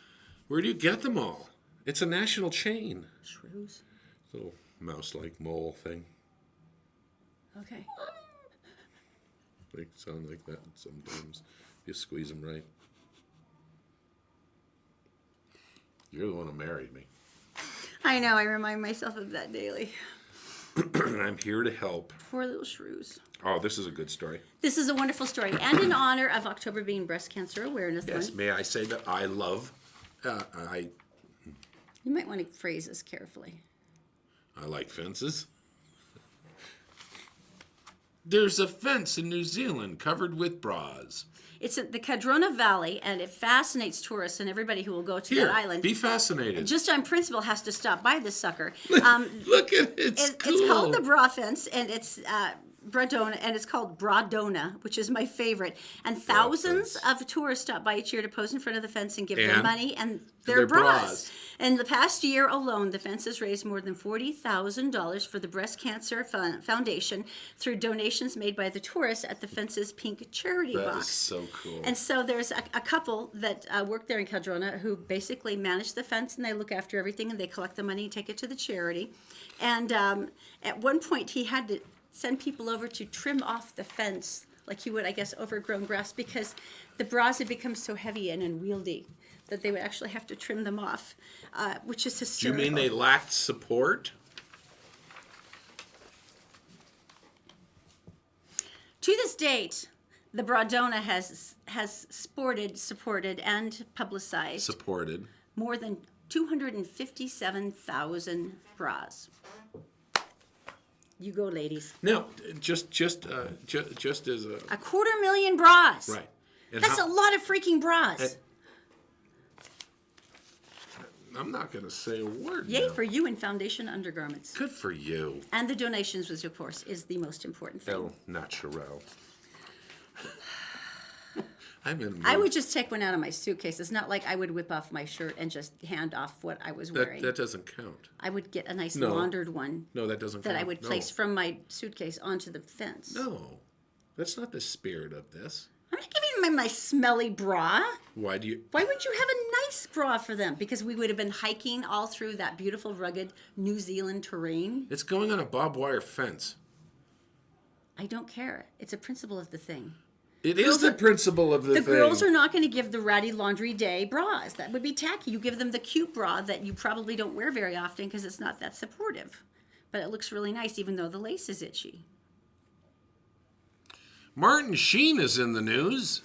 where do you get them all? It's a national chain. Shrews. Little mouse-like mole thing. Okay. They sound like that sometimes. If you squeeze them right. You're the one who married me. I know, I remind myself of that daily. I'm here to help. Poor little shrews. Oh, this is a good story. This is a wonderful story. And in honor of October being Breast Cancer Awareness Yes, Month, may I say that I love, you might want to phrase this carefully. I like fences. There's a fence in New Zealand covered with bras. It's at the Cadrona Valley, and it fascinates tourists and everybody who will go to Here, that island. be fascinated. Just on principle, has to stop by this sucker. Look at it. It's cool. It's called the Bra Fence, and it's Bradona, and it's called Bradona, which is my favorite. And thousands of tourists stop by each year to pose in front of the fence and give their money and their bras. In the past year alone, the fence has raised more than $40,000 for the Breast Cancer Foundation through donations made by the tourists at the fence's pink charity box. That is so cool. And so there's a couple that work there in Cadrona who basically manage the fence, and they look after everything, and they collect the money and take it to the charity. And at one point, he had to send people over to trim off the fence like you would, I guess, overgrown grass, because the bras had become so heavy and unwieldy that they would actually have to trim them off, which is Do you hysterical. mean they lacked support? To this date, the Bradona has supported, and publicized Supported. more than 257,000 bras. You go, ladies. Now, just as a 250,000 bras. right. And That's a lot of freaking bras. and- I'm not going to say a word. Yay now. for you in foundation undergarments. Good for you. And the donations, which of course is the most important thing. El natural. I'm in. I would just take one out of my suitcase. It's not like I would whip off my shirt and just hand off what I was wearing. That doesn't count. I would get a nice No. laundered one No, that doesn't that count. I would No. place from my suitcase onto the fence. No, that's not the spirit of this. I'm not giving them my smelly bra. Why do you? Why would you have a nice bra for them? Because we would have been hiking all through that beautiful, rugged New Zealand terrain. It's going on a barbed wire fence. I don't care. It's a principle of the thing. It is the principle of the The thing. girls are not going to give the ratty laundry day bras. That would be tacky. You give them the cute bra that you probably don't wear very often because it's not that supportive. But it looks really nice even though the lace is itchy. Martin Sheen is in the news.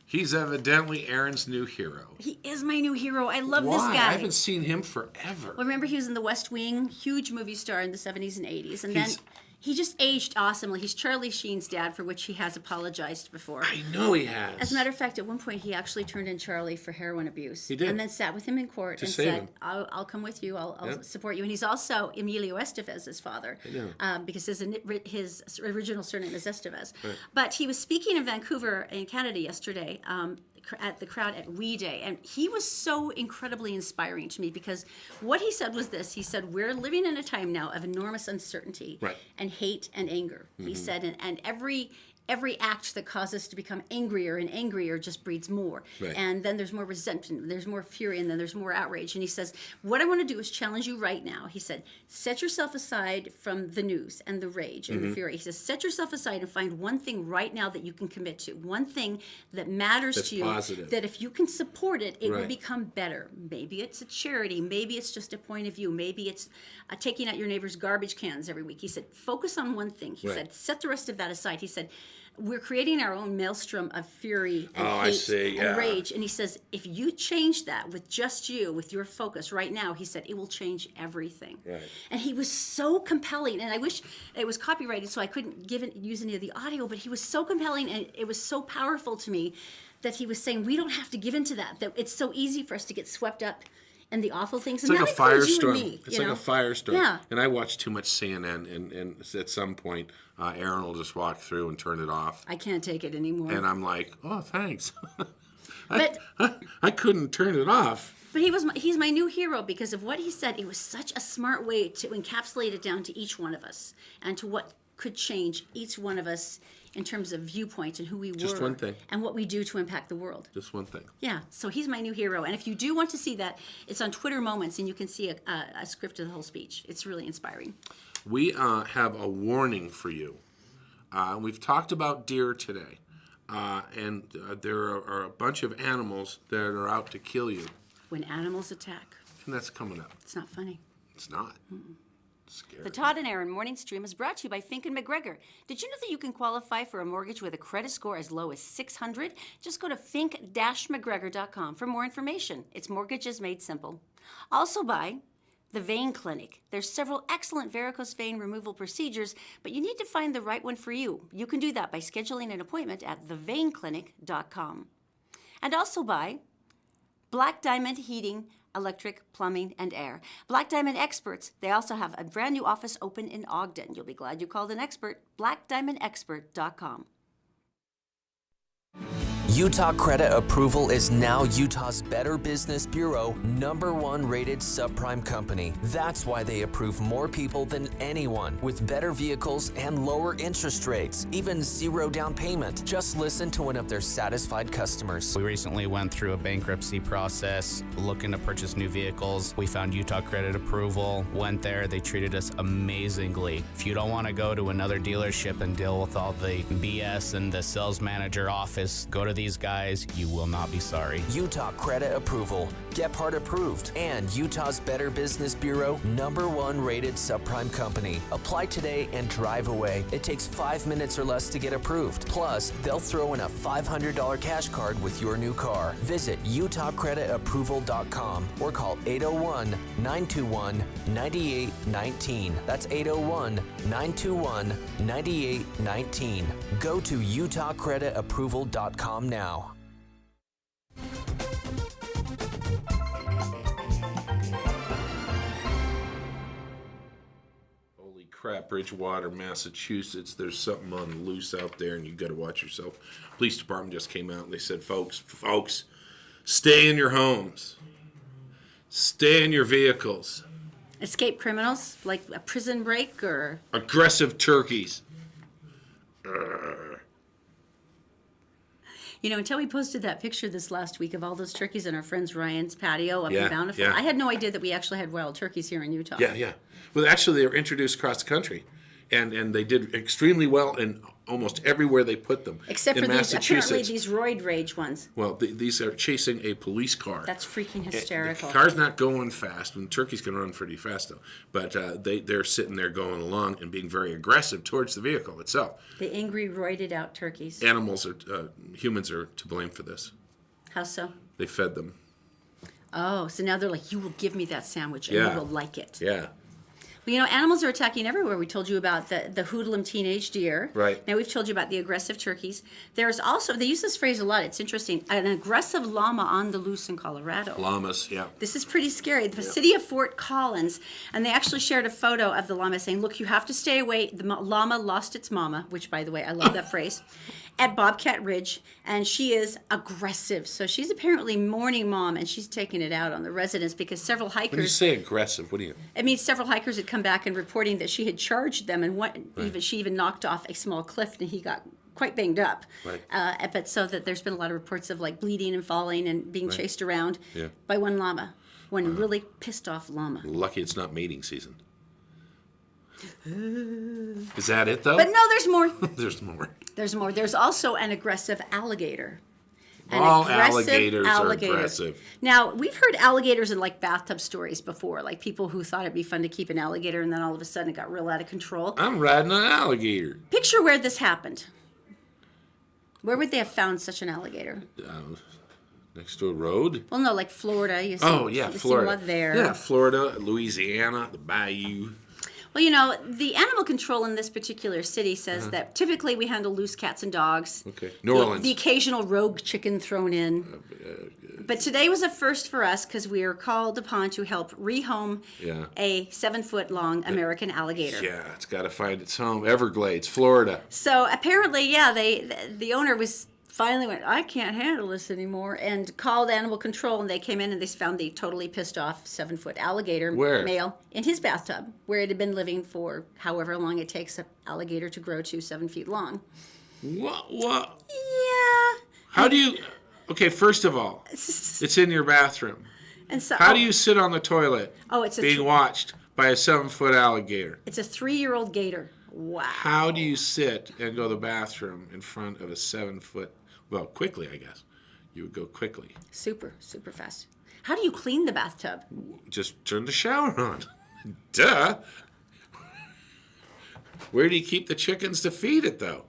He's evidently Erin's new hero. He is my new hero. I love Why? this guy. I haven't seen him forever. Well, remember he was in The West Wing, huge movie star in the 70s and 80s. And He's- then he just aged awesomely. He's Charlie Sheen's dad, for which he has apologized before. I know he has. As a matter of fact, at one point he actually turned in Charlie for heroin abuse. He did. And then sat with him in court To and save said, him. I'll come with you. I'll Yep. support you. And he's also Emilio Estevez's father. know. Because his original surname is Estevez. Right. But he was speaking in Vancouver in Canada yesterday at the crowd at We Day. And he was so incredibly inspiring to me because what he said was this. He said, we're living in a time now of enormous uncertainty Right. and hate and anger. He said, and every act that causes us to become angrier and angrier just breeds more. Right. And then there's more resentment, there's more fury, and then there's more outrage. And he says, what I want to do is challenge you right now. He said, set yourself aside from the news and the rage and the fury. He says, set yourself aside and find one thing right now that you can commit to, one thing that matters That's to you, positive. that if you can support it, it will Right. become better. Maybe it's a charity, maybe it's just a point of view, maybe it's taking out your neighbor's garbage cans every week. He said, focus on one thing. He Right. said, set the rest of that aside. He said, we're creating our own maelstrom of fury and Oh, I hate see, yeah. and rage. And he says, if you change that with just you, with your focus right now, he said, it will change everything. Right. And he was so compelling. And I wish it was copyrighted so I couldn't use any of the audio, but he was so compelling and it was so powerful to me that he was saying, we don't have to give in to that it's so easy for us to get swept up in the awful things. It's And like a that includes you and firestorm. me, It's you like know? a firestorm. Yeah. And I watch too much CNN, and at some point, Erin will just walk through and turn it off. I can't take it anymore. And I'm like, oh, thanks. But I couldn't turn it off. But he's my new hero because of what he said. It was such a smart way to encapsulate it down to each one of us and to what could change each one of us in terms of viewpoint and who we Just were one thing. and what we do to impact the world. Just one thing. Yeah, so he's my new hero. And if you do want to see that, it's on Twitter Moments and you can see a script of the whole speech. It's really inspiring. We have a warning for you. We've talked about deer today, and there are a bunch of animals that are out to kill you. When animals attack. And that's coming up. It's not funny. It's not. It's scary. The Todd and Erin Morning Stream is brought to you by Fink and McGregor. Did you know that you can qualify for a mortgage with a credit score as low as 600? Just go to fink-mcgregor.com for more information. It's mortgages made simple. Also by the Vein Clinic. There's several excellent varicose vein removal procedures, but you need to find the right one for you. You can do that by scheduling an appointment at theveinclinic.com. And also by Black Diamond Heating, Electric, Plumbing, and Air. Black Diamond Experts, they also have a brand new office open in Ogden. You'll be glad you called an expert. blackdiamondexpert.com. Utah Credit Approval is now Utah's Better Business Bureau #1 rated subprime company. That's why they approve more people than anyone, with better vehicles and lower interest rates, even 0 down payment. Just listen to one of their satisfied customers. We recently went through a bankruptcy process looking to purchase new vehicles. We found Utah Credit Approval, went there, they treated us amazingly. If you don't want to go to another dealership and deal with all the BS in the sales manager office, go to these guys, you will not be sorry. Utah Credit Approval, Get Part Approved, and Utah's Better Business Bureau #1 rated subprime company. Apply today and drive away. It takes 5 minutes or less to get approved. Plus, they'll throw in a $500 cash card with your new car. Visit utahcreditapproval.com or call 801-921-9819. That's 801-921-9819. Go to utahcreditapproval.com now. Holy crap, Bridgewater, Massachusetts. There's something on the loose out there, and you got to watch yourself. Police department just came out and they said, folks, stay in your homes. Stay in your vehicles. Escape criminals, like a prison break or... Aggressive turkeys. You know, until we posted that picture this last week of all those turkeys in our friend's Ryan's patio up in Yeah, Bountiful, yeah. I had no idea that we actually had wild turkeys here in Utah. Yeah. Well, actually, they were introduced across the country, and they did extremely well in almost everywhere they put them. Except in for these, apparently Massachusetts. these roid rage ones. Well, these are chasing a police car. That's freaking hysterical. The car's not going fast, and turkeys can run pretty fast, though. But they're sitting there going along and being very aggressive towards the vehicle itself. The angry, roided out turkeys. Humans are to blame for this. How so? They fed them. Oh, so now they're like, you will give me that sandwich and Yeah. you will like it. Yeah. Well, you know, animals are attacking everywhere. We told you about the hoodlum teenage deer. Right. Now we've told you about the aggressive turkeys. There's also, they use this phrase a lot. It's interesting. An aggressive llama on the loose in Colorado. Llamas, yeah. This is pretty scary. The city of Fort Collins, and they actually shared a photo of the llama saying, look, you have to stay away. The llama lost its mama, which, by the way, I love that phrase, at Bobcat Ridge, and she is aggressive. So she's apparently mourning mom, and she's taking it out on the residents because several hikers... When you say aggressive, what do you... It means several hikers had come back and reporting that she had charged them, and she even knocked off a small cliff, and he got quite banged up. Right. But so that there's been a lot of reports of like bleeding and falling and being chased around by one llama, one really pissed off llama. Lucky it's not mating season. Is that it, though? But no, there's more. There's more. There's more. There's also an aggressive alligator. All alligators are aggressive. Now, we've heard alligators in like bathtub stories before, like people who thought it'd be fun to keep an alligator and then all of a sudden it got real out of control. I'm riding an alligator. Picture where this happened. Where would they have found such an alligator? Next to a road? Well, no, like Florida. You see, Florida. See one there. Yeah, Florida, Louisiana, the bayou. Well, you know, the animal control in this particular city says that typically we handle loose cats and dogs. Okay. New Orleans. The occasional rogue chicken thrown in. But today was a first for us because we are called upon to help rehome a 7-foot-long American alligator. Yeah, it's got to find its home. Everglades, Florida. So apparently, the owner was finally went, I can't handle this anymore, and called animal control, and they came in and they found the totally pissed off 7-foot alligator male in his bathtub, where it had been living for however long it takes an alligator to grow to 7 feet long. What? Yeah. How do you... Okay, first of all, it's in your bathroom. And so, How do you sit on the toilet it's being watched by a 7-foot alligator? It's a 3-year-old gator. Wow. How do you sit and go to the bathroom in front of a 7-foot... Well, quickly, I guess. You would go quickly. Super, super fast. How do you clean the bathtub? Just turn the shower on. Duh. Where do you keep the chickens to feed it, though?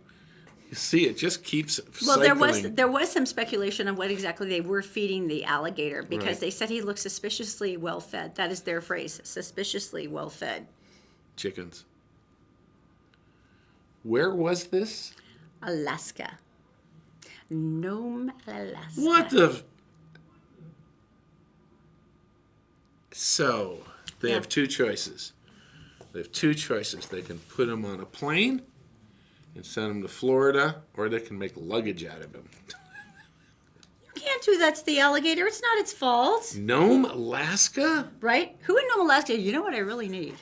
You see, it just keeps Well, cycling. there was some speculation on what exactly they were feeding the alligator because Right. they said he looked suspiciously well fed. That is their phrase, suspiciously well fed. Chickens. Where was this? Alaska. Nome, Alaska. What the? So, they Yeah. have two choices. They can put him on a plane and send him to Florida, or they can make luggage out of him. You can't do that to the alligator. It's not its fault, Nome, Alaska? right? Who in Nome, Alaska? You know what I really need?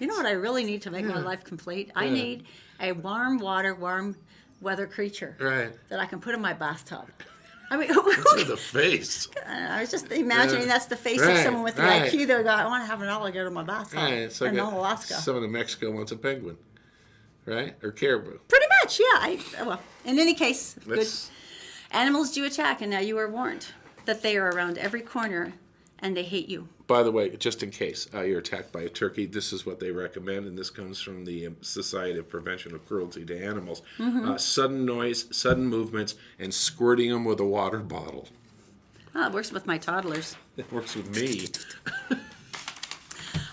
You know what I really need to make my life complete? I need a warm weather creature Right. that I can put in my bathtub. I mean, Look at the face. I was just imagining that's the face of Right, someone with the right. IQ that got, I want to have an alligator in my bathtub Right, it's like in Alaska. someone in Mexico wants a penguin, right? Or caribou. Pretty much, yeah. Well, in any case, good. That's- Animals do attack, and now you are warned that they are around every corner, and they hate you. By the way, just in case you're attacked by a turkey, this is what they recommend, and this comes from the Society of Prevention of Cruelty to Animals. Sudden noise, sudden movements, and squirting them with a water bottle. Oh, it works with my toddlers. It works with me.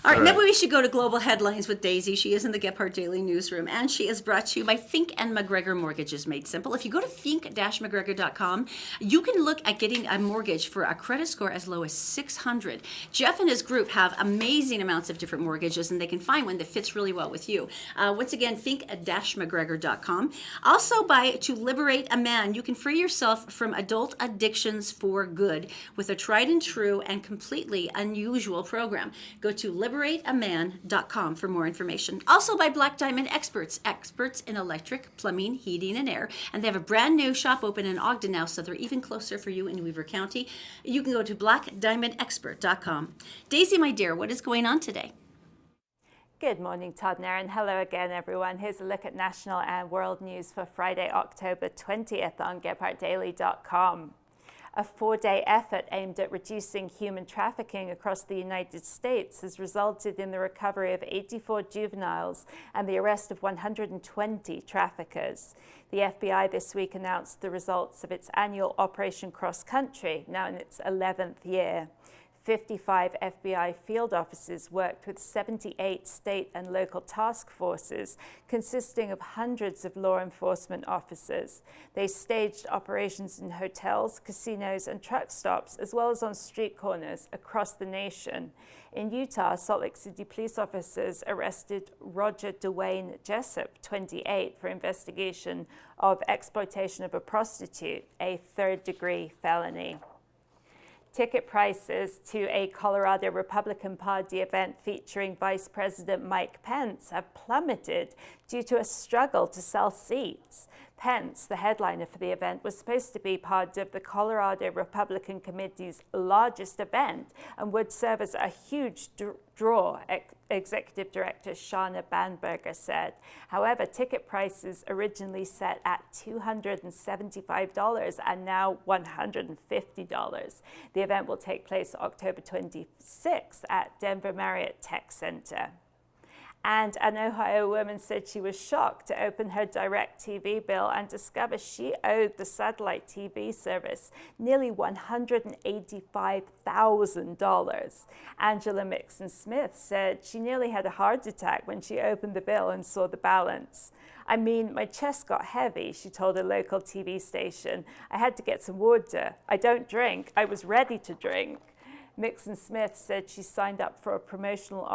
All right, All maybe right. we should go to Global Headlines with Daisy. She is in the Gephardt Daily Newsroom, and she is brought to you by Fink and McGregor Mortgages Made Simple. If you go to fink-mcgregor.com, you can look at getting a mortgage for a credit score as low as 600. Jeff and his group have amazing amounts of different mortgages, and they can find one that fits really well with you. Once again, fink-mcgregor.com. Also, To Liberate a Man, you can free yourself from adult addictions for good with a tried and true and completely unusual program. Go to liberateaman.com for more information. Also by Black Diamond Experts in electric, plumbing, heating, and air. And they have a brand new shop open in Ogden now, so they're even closer for you in Weaver County. You can go to blackdiamondexpert.com. Daisy, my dear, what is going on today? Good morning, Todd and Erin. Hello again, everyone. Here's a look at national and world news for Friday, October 20th on GephartDaily.com. A 4-day effort aimed at reducing human trafficking across the United States has resulted in the recovery of 84 juveniles and the arrest of 120 traffickers. The FBI this week announced the results of its annual Operation Cross Country, now in its 11th year. 55 FBI field officers worked with 78 state and local task forces consisting of hundreds of law enforcement officers. They staged operations in hotels, casinos, and truck stops, as well as on street corners across the nation. In Utah, Salt Lake City police officers arrested Roger Dwayne Jessup, 28, for investigation of exploitation of a prostitute, a third-degree felony. Ticket prices to a Colorado Republican Party event featuring Vice President Mike Pence have plummeted due to a struggle to sell seats. Pence, the headliner for the event, was supposed to be part of the Colorado Republican Committee's largest event and would serve as a huge draw, Executive Director Shauna Banberger said. However, ticket prices originally set at $275 and now $150. The event will take place October 26th at Denver Marriott Tech Center. And an Ohio woman said she was shocked to open her DirecTV bill and discover she owed the satellite TV service nearly $185,000. Angela Mixon-Smith said she nearly had a heart attack when she opened the bill and saw the balance. I mean, my chest got heavy, she told a local TV station. I had to get some water. I don't drink. I was ready to drink. Mixon-Smith said she signed up for a promotional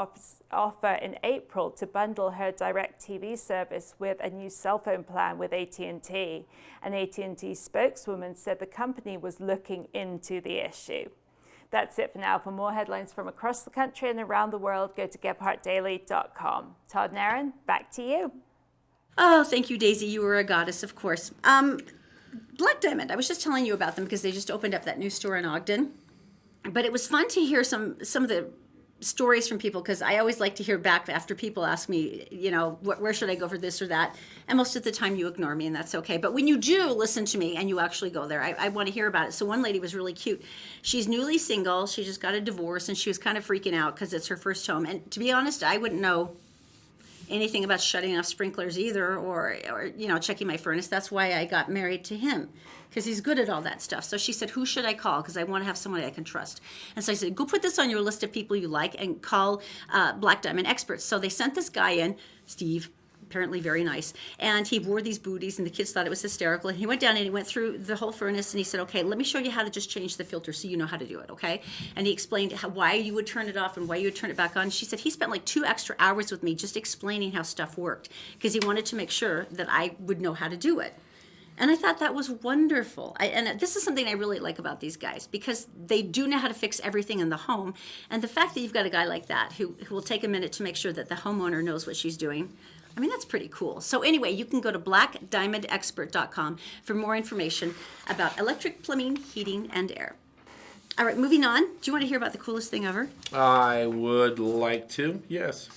offer in April to bundle her DirecTV service with a new cell phone plan with AT&T. An AT&T spokeswoman said the company was looking into the issue. That's it for now. For more headlines from across the country and around the world, go to GephartDaily.com. Todd and Erin, back to you. Oh, thank you, Daisy. You were a goddess, of course. Black Diamond, I was just telling you about them because they just opened up that new store in Ogden. But it was fun to hear some of the stories from people, because I always like to hear back after people ask me, where should I go for this or that? And most of the time you ignore me, and that's okay. But when you do listen to me and you actually go there, I want to hear about it. So one lady was really cute. She's newly single. She just got a divorce, and she was kind of freaking out because it's her first home. And to be honest, I wouldn't know anything about shutting off sprinklers either, or checking my furnace. That's why I got married to him, because he's good at all that stuff. So she said, who should I call? Because I want to have somebody I can trust. And so I said, go put this on your list of people you like and call Black Diamond experts. So they sent this guy in, Steve, apparently very nice, and he wore these booties, and the kids thought it was hysterical. And he went down and he went through the whole furnace, and he said, okay, let me show you how to just change the filter so you know how to do it, okay? And he explained why you would turn it off and why you would turn it back on. She said he spent like 2 extra hours with me just explaining how stuff worked, because he wanted to make sure that I would know how to do it. And I thought that was wonderful. And this is something I really like about these guys, because they do know how to fix everything in the home. And the fact that you've got a guy like that who will take a minute to make sure that the homeowner knows what she's doing, I mean, that's pretty cool. So anyway, you can go to blackdiamondexpert.com for more information about electric, plumbing, heating, and air. All right, moving on. Do you want to hear about the coolest thing ever? I would like to, yes.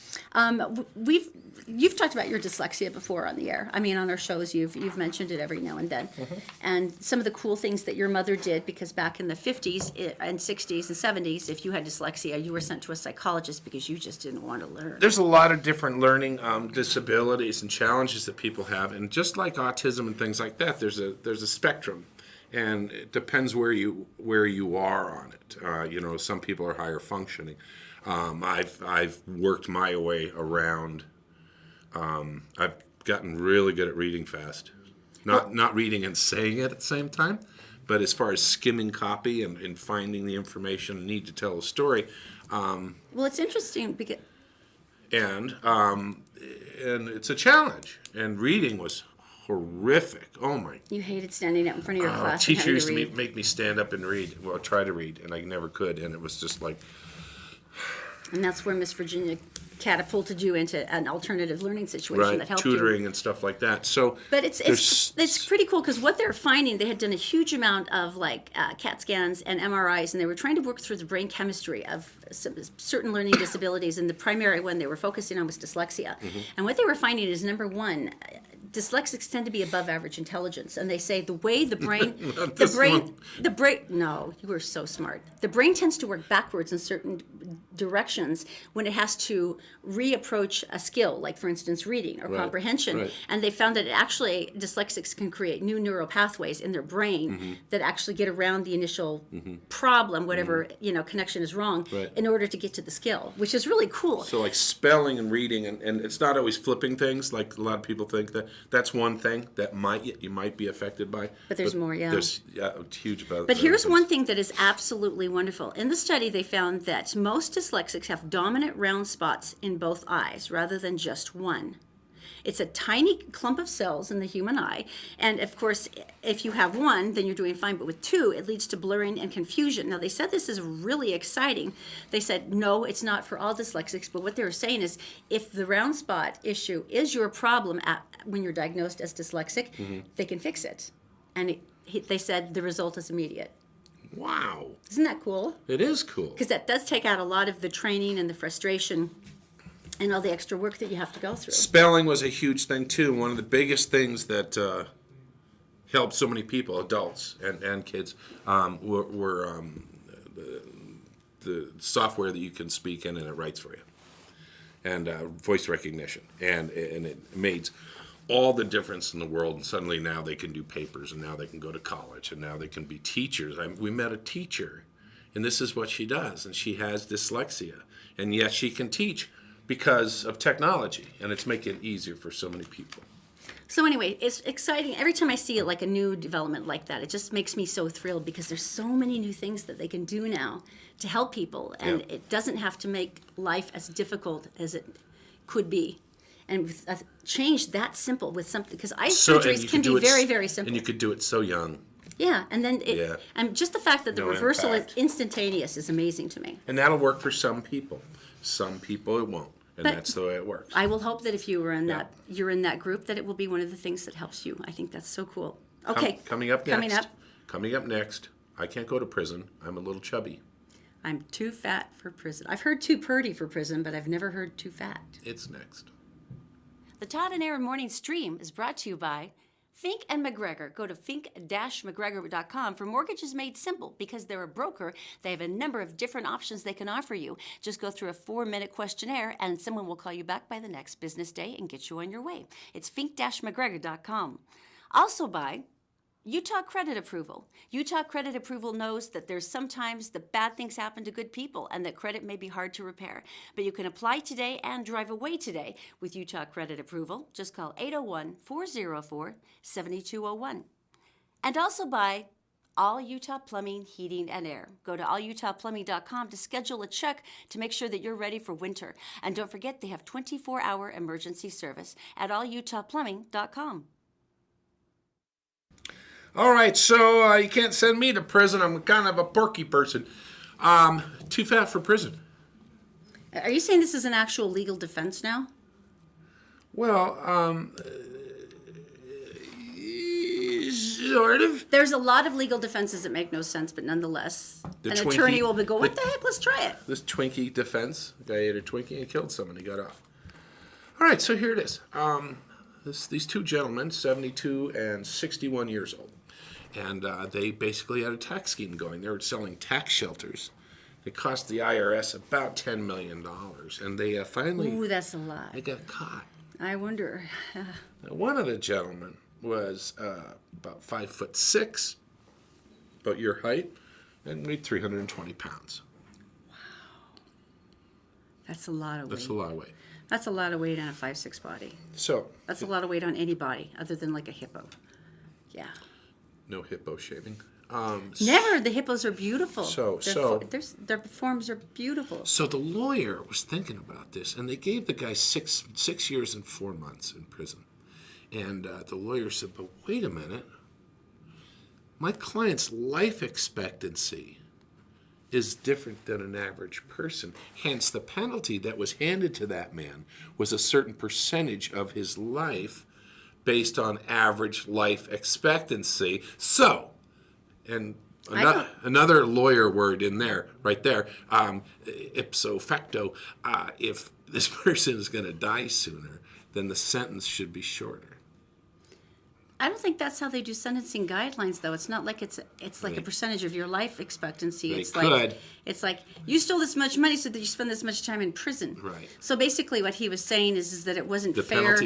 You've talked about your dyslexia before on the air. I mean, on our shows, you've mentioned it every now and then. Mm-hmm. And some of the cool things that your mother did, because back in the 50s and 60s and 70s, if you had dyslexia, you were sent to a psychologist because you just didn't want to learn. There's a lot of different learning disabilities and challenges that people have, and just like autism and things like that, there's a spectrum, and it depends where you are on it. Some people are higher functioning. I've worked my way around. I've gotten really good at reading fast. Not reading and saying it at the same time, but as far as skimming copy and finding the information and need to tell a story. Well, it's interesting because... And it's a challenge. And reading was horrific. Oh my! You hated standing up in front of your class. Teacher used to make me stand up and read. Well, try to read, and I never could. And it was just like. And that's where Miss Virginia catapulted you into an alternative learning situation that helped tutoring you. And stuff like that. So, but it's pretty cool, because what they're finding, they had done a huge amount of CAT scans and MRIs, and they were trying to work through the brain chemistry of certain learning disabilities, and the primary one they were focusing on was dyslexia. Mm-hmm. And what they were finding is, number one, dyslexics tend to be above average intelligence, and they say the way the brain, no, you were so smart. The brain tends to work backwards in certain directions when it has to reapproach a skill, like for instance reading or comprehension. Right. And they found that actually dyslexics can create new neural pathways in their brain that actually get around the initial problem, whatever connection is wrong, in order to get to the skill, which is really cool. So like spelling and reading, and it's not always flipping things like a lot of people think that. That's one thing that you might be affected by. But there's more, yeah. There's huge about. But here's one thing that is absolutely wonderful. In the study, they found that most dyslexics have dominant round spots in both eyes rather than just one. It's a tiny clump of cells in the human eye, and of course, if you have one, then you're doing fine, but with two, it leads to blurring and confusion. Now, they said this is really exciting. They said, no, it's not for all dyslexics, but what they were saying is, if the round spot issue is your problem when you're diagnosed as dyslexic, they can fix it. And they said the result is immediate. Wow. Isn't that cool? It is cool. Because that does take out a lot of the training and the frustration and all the extra work that you have to go through. Spelling was a huge thing too. One of the biggest things that helped so many people, adults and kids, were the software that you can speak in and it writes for you, and voice recognition, and it made all the difference in the world. And suddenly now they can do papers, and now they can go to college, and now they can be teachers. We met a teacher, and this is what she does, and she has dyslexia, and yet she can teach because of technology, and it's making it easier for so many people. So anyway, it's exciting. Every time I see it, like a new development like that, it just makes me so thrilled, because there's so many new things that they can do now to help people, and it doesn't have to make life as difficult as it could be. And with a change that simple with something, because eye surgeries can be very, very simple. And you could do it so young. Yeah, and then and just the fact that the reversal is instantaneous is amazing to me. And that'll work for some people. Some people it won't, and that's the way it works. I will hope that if you were in you're in that group, that it will be one of the things that helps you. I think that's so cool. Okay, Coming up next. I can't go to prison. I'm a little chubby. I'm too fat for prison. I've heard too purty for prison, but I've never heard too fat. It's next. The Todd and Erin Morning Stream is brought to you by Fink and McGregor. Go to fink-mcgregor.com for mortgages made simple. Because they're a broker, they have a number of different options they can offer you. Just go through a 4-minute questionnaire and someone will call you back by the next business day and get you on your way. It's fink-mcgregor.com. Also by Utah Credit Approval. Utah Credit Approval knows that there's sometimes the bad things happen to good people and that credit may be hard to repair. But you can apply today and drive away today with Utah Credit Approval. Just call 801-404-7201. And also by All Utah Plumbing, Heating, and Air. Go to allutahplumbing.com to schedule a check to make sure that you're ready for winter. And don't forget, they have 24-hour emergency service at allutahplumbing.com. All right, so you can't send me to prison. I'm kind of a porky person. Too fat for prison. Are you saying this is an actual legal defense now? Well, sort of. There's a lot of legal defenses that make no sense, but nonetheless, The an Twinkie- attorney will be going, what the heck, let's try it. This Twinkie defense. The guy ate a Twinkie and killed someone. He got off. All right, so here it is. These two gentlemen, 72 and 61 years old. And they basically had a tax scheme going. They were selling tax shelters. It cost the IRS about $10 million. And they finally... Ooh, that's a lot. They got caught. I wonder. Now, one of the gentlemen was about 5'6", about your height, and weighed 320 pounds. That's a lot of weight. That's a lot of weight. That's a lot of weight on a 5'6" body. So... That's a lot of weight on any body other than like a hippo. Yeah. No hippo shaving. Never. The hippos are beautiful. So- Their forms are beautiful. So the lawyer was thinking about this, and they gave the guy six years and 4 months in prison. And the lawyer said, but wait a minute. My client's life expectancy is different than an average person. Hence, the penalty that was handed to that man was a certain percentage of his life based on average life expectancy. So, and another lawyer word in there, right there, ipso facto, if this person is going to die sooner, then the sentence should be shorter. I don't think that's how they do sentencing guidelines, though. It's not like it's like a percentage of your life expectancy. It's like you stole this much money so that you spend this much time in prison. Right. So basically, what he was saying is that it wasn't fair.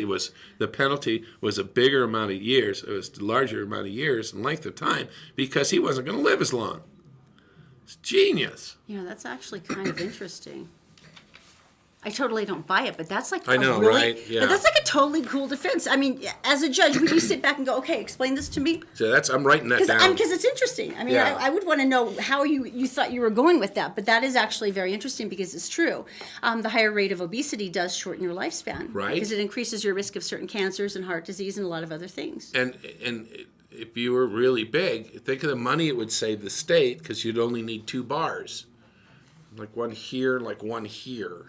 The penalty was a bigger amount of years. It was a larger amount of years and length of time because he wasn't going to live as long. It's genius. You know, that's actually kind of interesting. I totally don't buy it, but that's like I know, right? Yeah. But that's like a totally cool defense. I mean, as a judge, would you sit back and go, "Okay, explain this to me"? So I'm writing that down because it's interesting. I mean, Yeah. I would want to know how you thought you were going with that, but that is actually very interesting because it's true. The higher rate of obesity does shorten your lifespan, Right. Because it increases your risk of certain cancers and heart disease and a lot of other things. And if you were really big, think of the money it would save the state because you'd only need 2 bars, like one here, and like one here,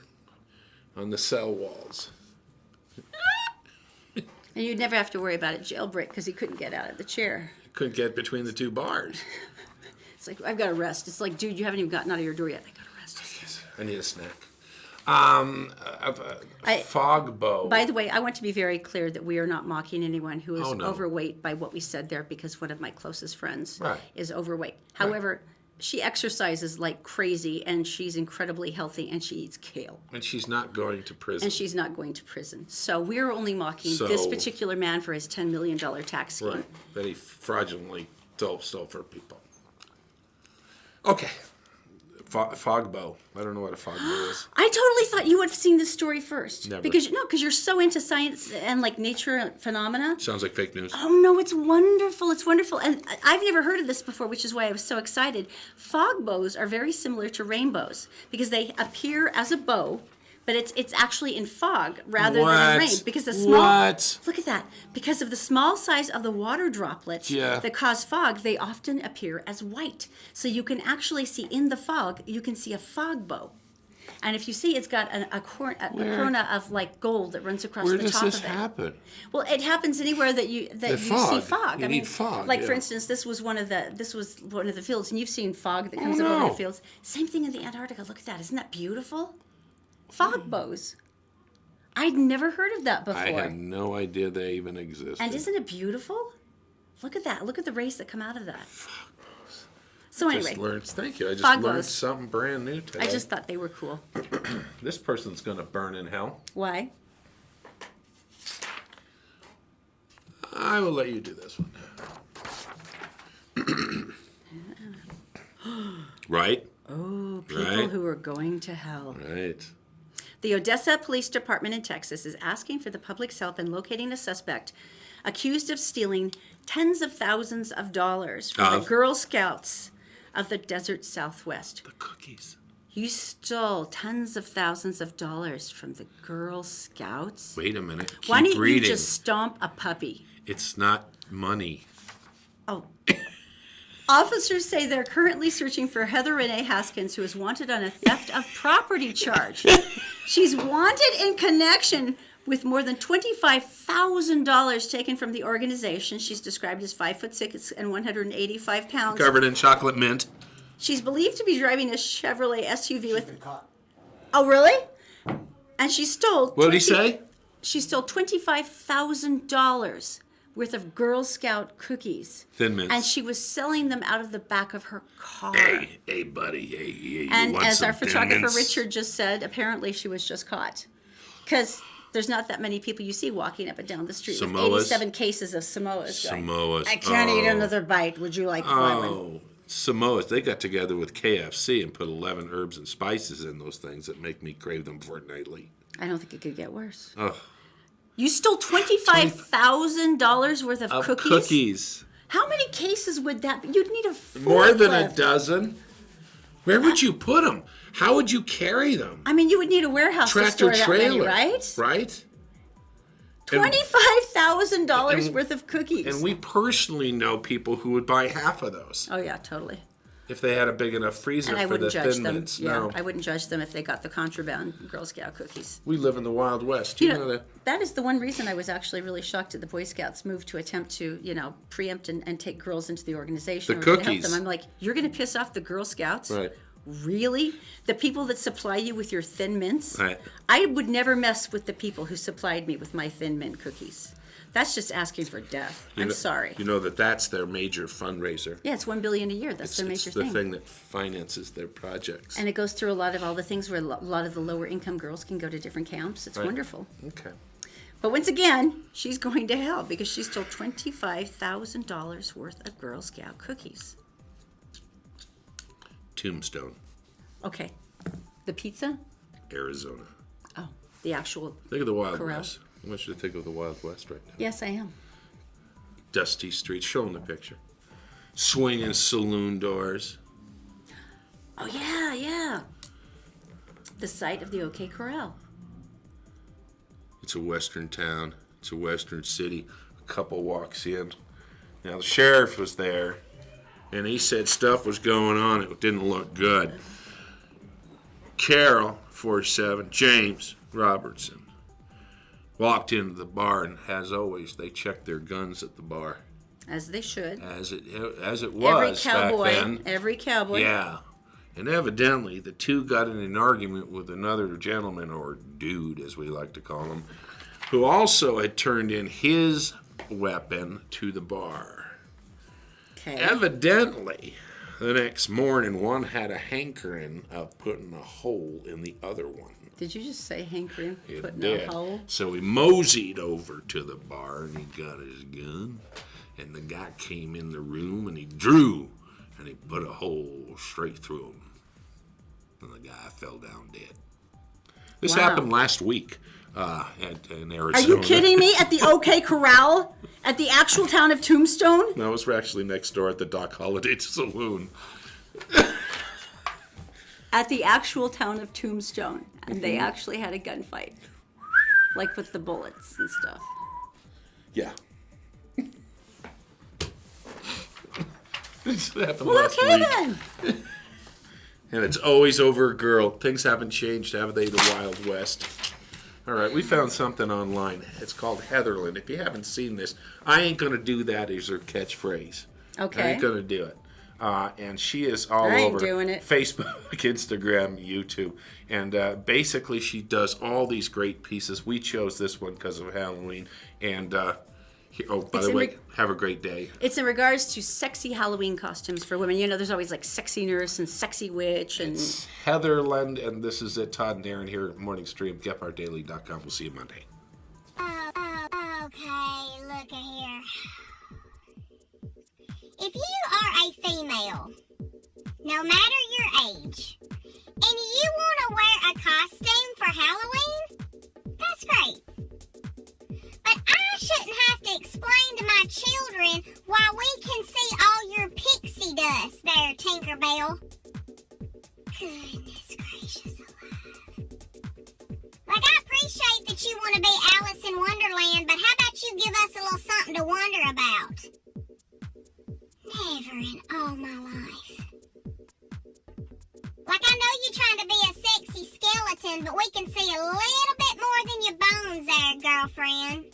on the cell walls. And you'd never have to worry about a jailbreak because he couldn't get out of the chair. Couldn't get between the 2 bars. It's like, I've got to rest. It's like, dude, you haven't even gotten out of your door yet. I got to rest. I need a snack. Fog bow. By the way, I want to be very clear that we are not mocking anyone who is Oh, no. overweight by what we said there because one of my closest friends Right. is overweight. However, she exercises like crazy and she's incredibly healthy and she eats kale. And she's not going to prison. And she's not going to prison. So we're only mocking this particular man for his $10 million tax scheme. Right. That he fraudulently stole for people. Okay. Fog bow. I don't know what a fog bow is. I totally thought you would have seen this story first. Never. Because you're so into science and like nature phenomena. Sounds like fake news. Oh no, it's wonderful. It's wonderful. And I've never heard of this before, which is why I was so excited. Fog bows are very similar to rainbows because they appear as a bow, but it's actually in fog rather than in rain. Because the small look at that. Because of the small size of the water droplets that cause fog, they often appear as white. So you can actually see in the fog, you can see a fog bow. And if you see, it's got a corona of like gold that runs across Where the does top this of it. happen? Well, it happens anywhere that you see fog. fog. You need fog, like for yeah. instance, this was one of the fields, and you've seen fog that comes up over no. the fields. Same thing in the Antarctica. Look at that! Isn't that beautiful? Fog bows. I'd never heard of that before. I had no idea they even existed. And isn't it beautiful? Look at that! Look at the rays that come out of that. So anyway, Thank you. I just fog learned bows. something brand new today. I just thought they were cool. This person's gonna burn in hell. Why? I will let you do this one. Right? Oh, people Right. who are going to hell. Right. The Odessa Police Department in Texas is asking for the public's help in locating a suspect accused of stealing tens of thousands of dollars from the Of? Girl Scouts of the desert Southwest. The cookies. You stole tens of thousands of dollars from the Girl Scouts? Wait a minute. Keep Why don't reading. you just stomp a puppy? It's not money. Oh. Officers say they're currently searching for Heather Renee Haskins, who is wanted on a theft of property charge. She's wanted in connection with more than $25,000 taken from the organization. She's described as 5'6" and 185 pounds. Covered in chocolate mint. She's believed to be driving a Chevrolet SUV with. Oh, really? And she stole. What did he say? She stole $25,000 worth of Girl Scout cookies. Thin Mints. And she was selling them out of the back of her car. Hey, buddy. Hey, you And want as some our Thin photographer Mints? Richard just said, apparently she was just caught. Because there's not that many people you see walking up and down the street with Samoas? 87 cases of Samoas going. Samoas. I can't eat another bite. Would you like one? Oh, Samoas. They got together with KFC and put 11 herbs and spices in those things that make me crave them fortnightly. I don't think it could get worse. Oh, You stole $25,000 worth of cookies? cookies. How many cases would that be? You'd need a More than a forklift. dozen. Where would you put them? How would you carry them? I mean, you would need a warehouse to Tractor store that many, trailer, right? Right? And- $25,000 and- worth of cookies. And we personally know people who would buy half of those Oh yeah, totally. if they had a big enough freezer And I for the wouldn't judge Thin them. Mints. Yeah, No, I wouldn't judge them if they got the contraband Girl Scout cookies. we live in the Wild West. You know that. That is the one reason I was actually really shocked at the Boy Scouts move to attempt to, preempt and take girls into the organization. The or to help cookies. them. I'm like, you're going to piss off the Girl Scouts? Right. Really? The people that supply you with your Thin Mints? Right. I would never mess with the people who supplied me with my Thin Mint cookies. That's just asking for death. I'm sorry. You know that's their major fundraiser. Yeah, it's $1 billion a year. That's their It's major the thing that finances their projects. And it goes through a lot of all the things where a lot of the lower income girls can go to different camps. It's Right. wonderful. Okay. But once again, she's going to hell because she stole $25,000 worth of Girl Scout cookies. Tombstone, Okay. The pizza? Arizona. Oh, the actual. Think of the Wild Corral. West. I want you to think of the Wild West right now. Yes, I am. Dusty streets. Show them the picture. Swinging saloon doors. Oh, yeah, yeah. The site of the OK Corral. It's a western town. It's a western city. A couple walks in. Now the sheriff was there, and he said stuff was going on. It didn't look good. Carol, 47, James Robertson, walked into the bar, and as always, they checked their guns at the bar. As they should. As it Every was cowboy. back then. Every cowboy. Yeah. And evidently, the two got in an argument with another gentleman, or dude, as we like to call him, who also had turned in his weapon to the bar. Okay. Evidently, the next morning, one had a hankering of putting a hole in the other one. Did you just say hankering? It Putting did. a hole? So he moseyed over to the bar, and he got his gun, and the guy came in the room, and he drew, and he put a hole straight through him. And the guy fell down dead. This Wow. happened last week in Arizona. Are you kidding me? At the OK Corral? At the actual town of Tombstone? No, it was actually next door at the Doc Holiday Saloon. At the actual town of Tombstone. And they actually had a gunfight. Like with the bullets and stuff. Yeah. This happened Well, last okay week. then. And it's always over a girl. Things haven't changed, have they? The Wild West. All right, we found something online. It's called Heatherland. If you haven't seen this, I ain't going to do that is her catchphrase. Okay. I ain't going to do it. And she is all I ain't over doing it. Facebook, Instagram, YouTube. And basically, she does all these great pieces. We chose this one because of Halloween. And, by It's the in way, have a great day. It's in regards to sexy Halloween costumes for women. You know, there's always like sexy nurse and sexy witch and It's Heatherland, and this is it. Todd and Erin here at Morning Stream, GetOurDaily.com. We'll see you Monday. Okay, look at here. If you are a female, no matter your age, and you want to wear a costume for Halloween, that's great. But I shouldn't have to explain to my children why we can see all your pixie dust there, Tinkerbell. Goodness gracious alive. Like, I appreciate that you want to be Alice in Wonderland, but how about you give us a little something to wonder about? Never in all my life. Like, I know you're trying to be a sexy skeleton, but we can see a little bit more than your bones there, girlfriend.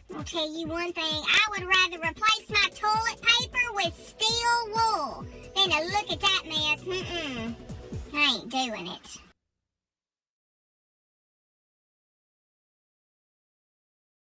Lord. I'll tell you one thing, I would rather replace my toilet paper with steel wool than to look at that mess. I ain't doing it.